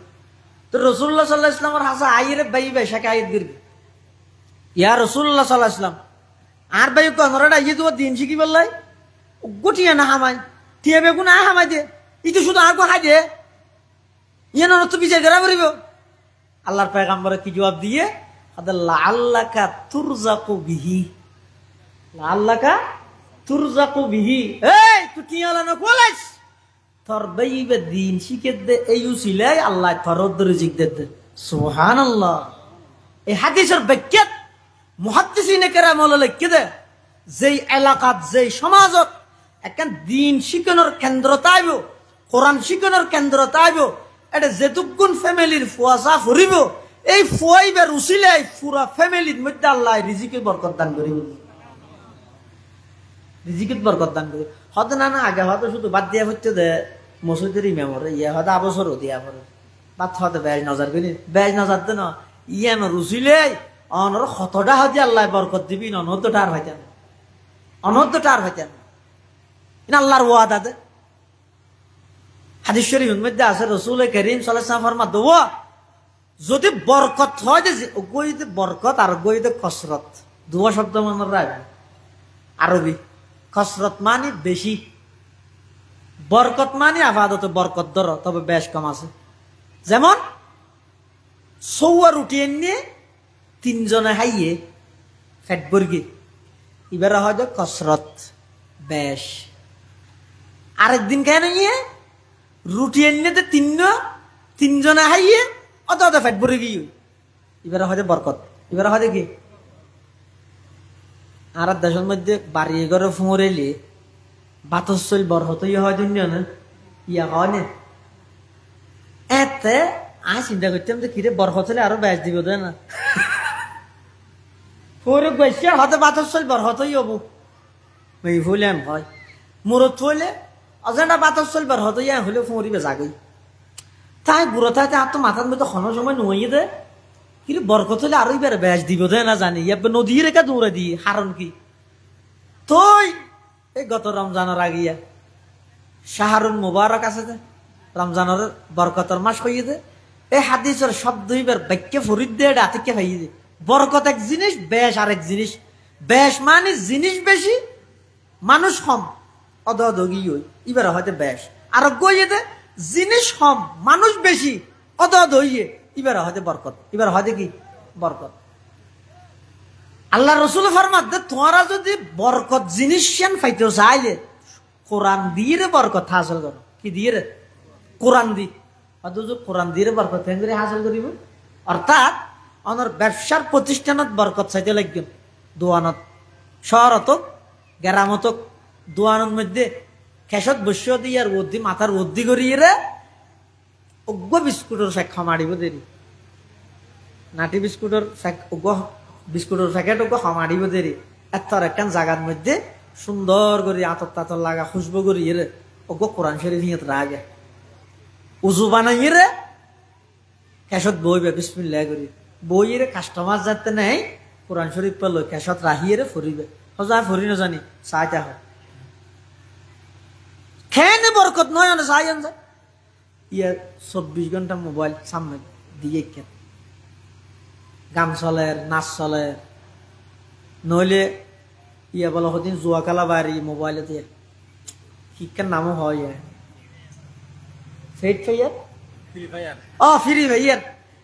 তো রাসূলুল্লাহ সাল্লাল্লাহু আলাইহি ওয়াসাল্লামের হাসা আইরে ভাই ভাই শাকায়েত গিরবি ইয়া রাসূলুল্লাহ সাল্লাল্লাহু আলাইহি ওয়াসাল্লাম আর ভাই কোনরাটা ইয়ে তো দিন শিখি বললাই গোটিয়া না হামাই টিয়া বেগুন না হামাই দে ইতো শুধু আর কো খাই দে ইয়ে না তো বিচার করা করিব। আল্লাহর পয়গম্বর কি জবাব দিয়ে লাআল্লাকা তুরজাকু বিহি, লাআল্লাকা তুরজাকু বিহি। এই তুই টিয়া লানো কোলাইস তোর বাইবে দিন শিখে দে এই উসিলাই আল্লাহ তোর রিজিক দে। সুবহানাল্লাহ। এই হাদিসের ব্যাখ্যাত মুহাদ্দিসিনে কেরাম লিখে দে যেই এলাকাত যেই সমাজত একখান দিন শিখানোর কেন্দ্র তাইব, কোরআন শিখানোর কেন্দ্র তাইব, এটা যেতুকুন ফ্যামিলির ফুয়াশা ফুরিব এই ফুয়াইবার উসিলাই পুরা ফ্যামিলির মধ্যে আল্লাহ রিজিকের বরকত দান করিব, রিজিকের বরকত দান করিব। হয়তো না না আগে হয়তো শুধু বাদ দিয়া হচ্ছে দে মসজিদের ইমামরে ইয়ে হয়তো আবসরও দিয়া পড়ে বাদ হয়তো বেজ নজর করি বেজ নজর দে না ইয়ে রুসিলাই অনর কতটা হতে আল্লাহ বরকত দিবি অনর্ধটা আর হইতেন, অনর্ধটা আর হইতেন আল্লাহর ওয়াদা দে। হাদিস শরীফের মধ্যে আছে রাসূল কারীম সাল্লাল্লাহু আলাইহি ওয়াসাল্লাম ফরমা দোয়া যদি বরকত হয় যে গইতে বরকত আর গইতে কসরত, দোয়া শব্দ মনে রাখবে আরবি। কসরত মানে বেশি, বরকত মানে আবাদতে বরকত ধর তবে বেশ কম আছে। যেমন সৌয়া রুটি এনে তিনজনে হাইয়ে ফেট বর্গি এবার হয় কসরত বেশ। আরেকদিন কেন নিয়ে রুটি এনে তিনজনে হাইয়ে অত অত ফেট বর্গি গিয়ে এবার হয় বরকত, এবার হয় কি আর দেশের মধ্যে বাড়ি ঘরে ফুঁড়েলি বাতসল বরহত ইয়ে হয় দুনিয়া না ইয়া হয় না এতে আমি চিন্তা করতাম যে কিরে বরহত হলে আরো ব্যাস দিব না ফুরে গেছে হয়তো বাতসল বরহতই হবো এই ফুলে হয় মুরত থইলে অজেন্ডা বাতাস চলবার হতো ইয়া হলে ফুঁড়িবে জাগই তাই বুড়ো তাই আর তো মাথার মধ্যে কোনো সময় নুয়ে দে কিন্তু বরকত হলে আরো এবার ব্যাস দিব দে না জানি ইয়াবে নদী রেখা দৌড়ে দি হারণ কি তুই এই গত রমজানের আগিয়া শাহরুন মুবারক আছে যে রমজানের বরকতর মাস হইয়ে দে এই হাদিসের শব্দ এবার বাক্যে ফরিদ দে এটা আতিকে হইয়ে দে বরকত এক জিনিস বেশ আরেক জিনিস বেশ মানে জিনিস বেশি মানুষ কম অদগি হই এবার হয়তো বেশ আর গইয়ে দে জিনিস কম মানুষ বেশি অদদ হইয়ে এবার হয়তো বরকত এবার হয়তো কি বরকত আল্লাহ রসুল ফরমাত দে তোমরা যদি বরকত জিনিস সেন পাইতে চাইলে কোরআন দিয়ে রে বরকত হাসিল করো কি দিয়ে রে কোরআন দি অথচ কোরআন দিয়ে রে বরকত হেঙ্গরে হাসিল করিব অর্থাৎ আমার ব্যবসার প্রতিষ্ঠানত বরকত চাইতে লাগবেন দোয়ানত শহরত গ্রামত দোয়ানোর মধ্যে খেসত বসিয়ে দিয়ে আর ওদ্দি মাথার ওদ্দি করিয়ে রে অজ্ঞ বিস্কুটের ফ্যাক্কা মারিব দেরি নাটি বিস্কুটের অজ্ঞ বিস্কুটের প্যাকেট অজ্ঞ মারিব দেরি এত একখান জায়গার মধ্যে সুন্দর করে আতর তাতর লাগা খুশবু করিয়ে রে অজ্ঞ কোরআন শরীফ নিয়ে রাগে উজু বানাইয়ে রে খেসত বইবে বিসমিল্লাহ করি বইয়ে রে কাস্টমার যাতে নেই কোরআন শরীফ পেল খেসত রাহিয়ে রে ফরিবে হজা ফরি না জানি চাইতে হয় খেয়ে বরকত নয় চাই যায় ইয়ার 24 ঘন্টা মোবাইল সামনে দিয়ে কেন গান চলে নাচ চলে নইলে ইয়া বলো হদিন জুয়া খেলা বাড়ি মোবাইলে দিয়ে শিক্ষার নামও হয় ফেট ফাইয়ার ফ্রি ফাইয়ার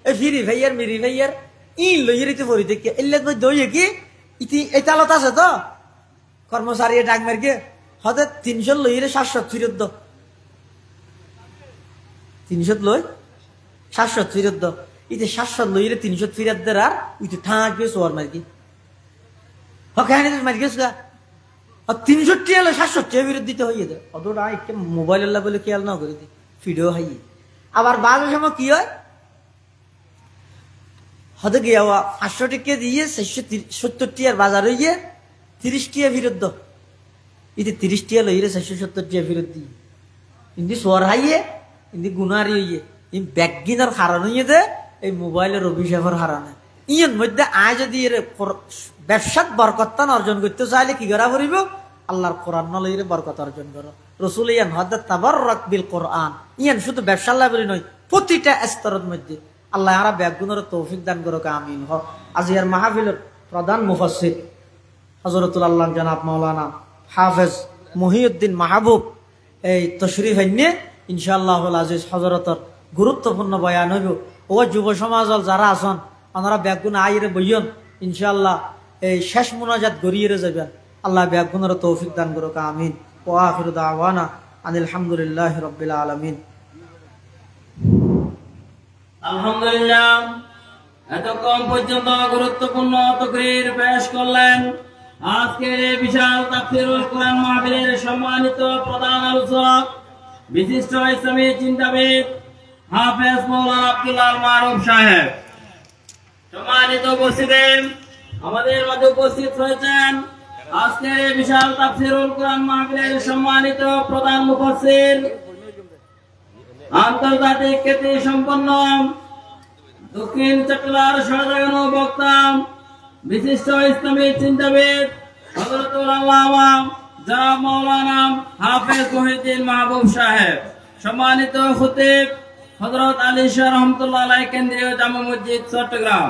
এই ফ্রি ফাইয়ার মিরি ফাইয়ার ইন লইয়ের তো ফরি দেখে এলে দইয়ে কি ইতি এতালত আছে তো কর্মচারী ডাক মারকে হতে 300 লইয়ের 700 ফিরত দ 300 লই 700 ফিরত দ ইতে 700 লইয়ের 300 ফিরত দের আর উই তো ঠাঁকবে সোয়ার মারকি হকানি তো মারকিস গা আর 300 টিয়া লই 700 টিয়া ফিরত দিতে হইয়ে দে অতটা একটা মোবাইল আল্লাহ বলে খেয়াল না করে দি ভিডিও হাই আবার বাজার সময় কি হয় হতে গিয়া 500 টাকা দিয়ে 470 টিয়ার বাজার হইয়ে 30 টিয়া ফিরত দ ইতে 30 টিয়া লইরে 470 টিয়া ফিরত দি ইন্দি সোয়ার হাইয়ে ইন্দি গুনারি হইয়ে ইন ব্যাগিনার হারান হইয়ে দে এই মোবাইলের অভিশাপের হারানে ইয়ের মধ্যে আয় যদি ব্যবসাত বরকতান অর্জন করতে চাইলে কি করা করিব আল্লাহর কোরআন নলইরে বরকত অর্জন করো রসুল ইয়ান হদ্দা তাবাররাক বিল কোরআন ইয়ান শুধু ব্যবসা আল্লাহ বলি নয় প্রতিটা স্তরের মধ্যে আল্লাহ আরা ব্যাগুনের তৌফিক দান করো আমিন হ আজিয়ার মাহফিলের প্রধান মুফাসসির হযরতুল আল্লাহ জনাব মাওলানা হাফেজ মহিউদ্দিন মাহবুব এই তশরিফ এনে ইনশাআল্লাহুল আজিজ হযরতর গুরুত্বপূর্ণ বয়ান হইব ও যুব সমাজল যারা আছেন ওনারা ব্যাগুন আইরে বইয়ন ইনশাআল্লাহ এই শেষ মুনাজাত গড়িয়ে যাবেন আল্লাহ ব্যাগুনের তৌফিক দান করো আমিন ওয়া আখিরু দাওয়ানা আনিল হামদুলিল্লাহি রাব্বিল আলামিন
আলহামদুলিল্লাহ এতক্ষণ পর্যন্ত গুরুত্বপূর্ণ তাকরীর পেশ করলেন আজকের এই বিশাল তাফসীরুল কোরআন মাহফিলের সম্মানিত প্রধান আলোচক বিশিষ্ট ইসলামী চিন্তাবিদ হাফেজ মাওলানা আব্দুল্লাহ মারুফ সাহেব। সম্মানিত উপস্থিতি, আমাদের মাঝে উপস্থিত রয়েছেন আজকের এই বিশাল তাফসীরুল কোরআন মাহফিলের সম্মানিত প্রধান মুফাসসির, আন্তর্জাতিক খ্যাতি সম্পন্ন দক্ষিণ চট্টলার সহজাগানো বক্তা, বিশিষ্ট ইসলামী চিন্তাবিদ হযরতুল আল্লামা জনাব মাওলানা হাফেজ মহিউদ্দিন মাহবুব সাহেব। সম্মানিত খতিব হযরত আলী শাহ রহমাতুল্লাহ আলাইহি কেন্দ্রীয় জামে মসজিদ চট্টগ্রাম।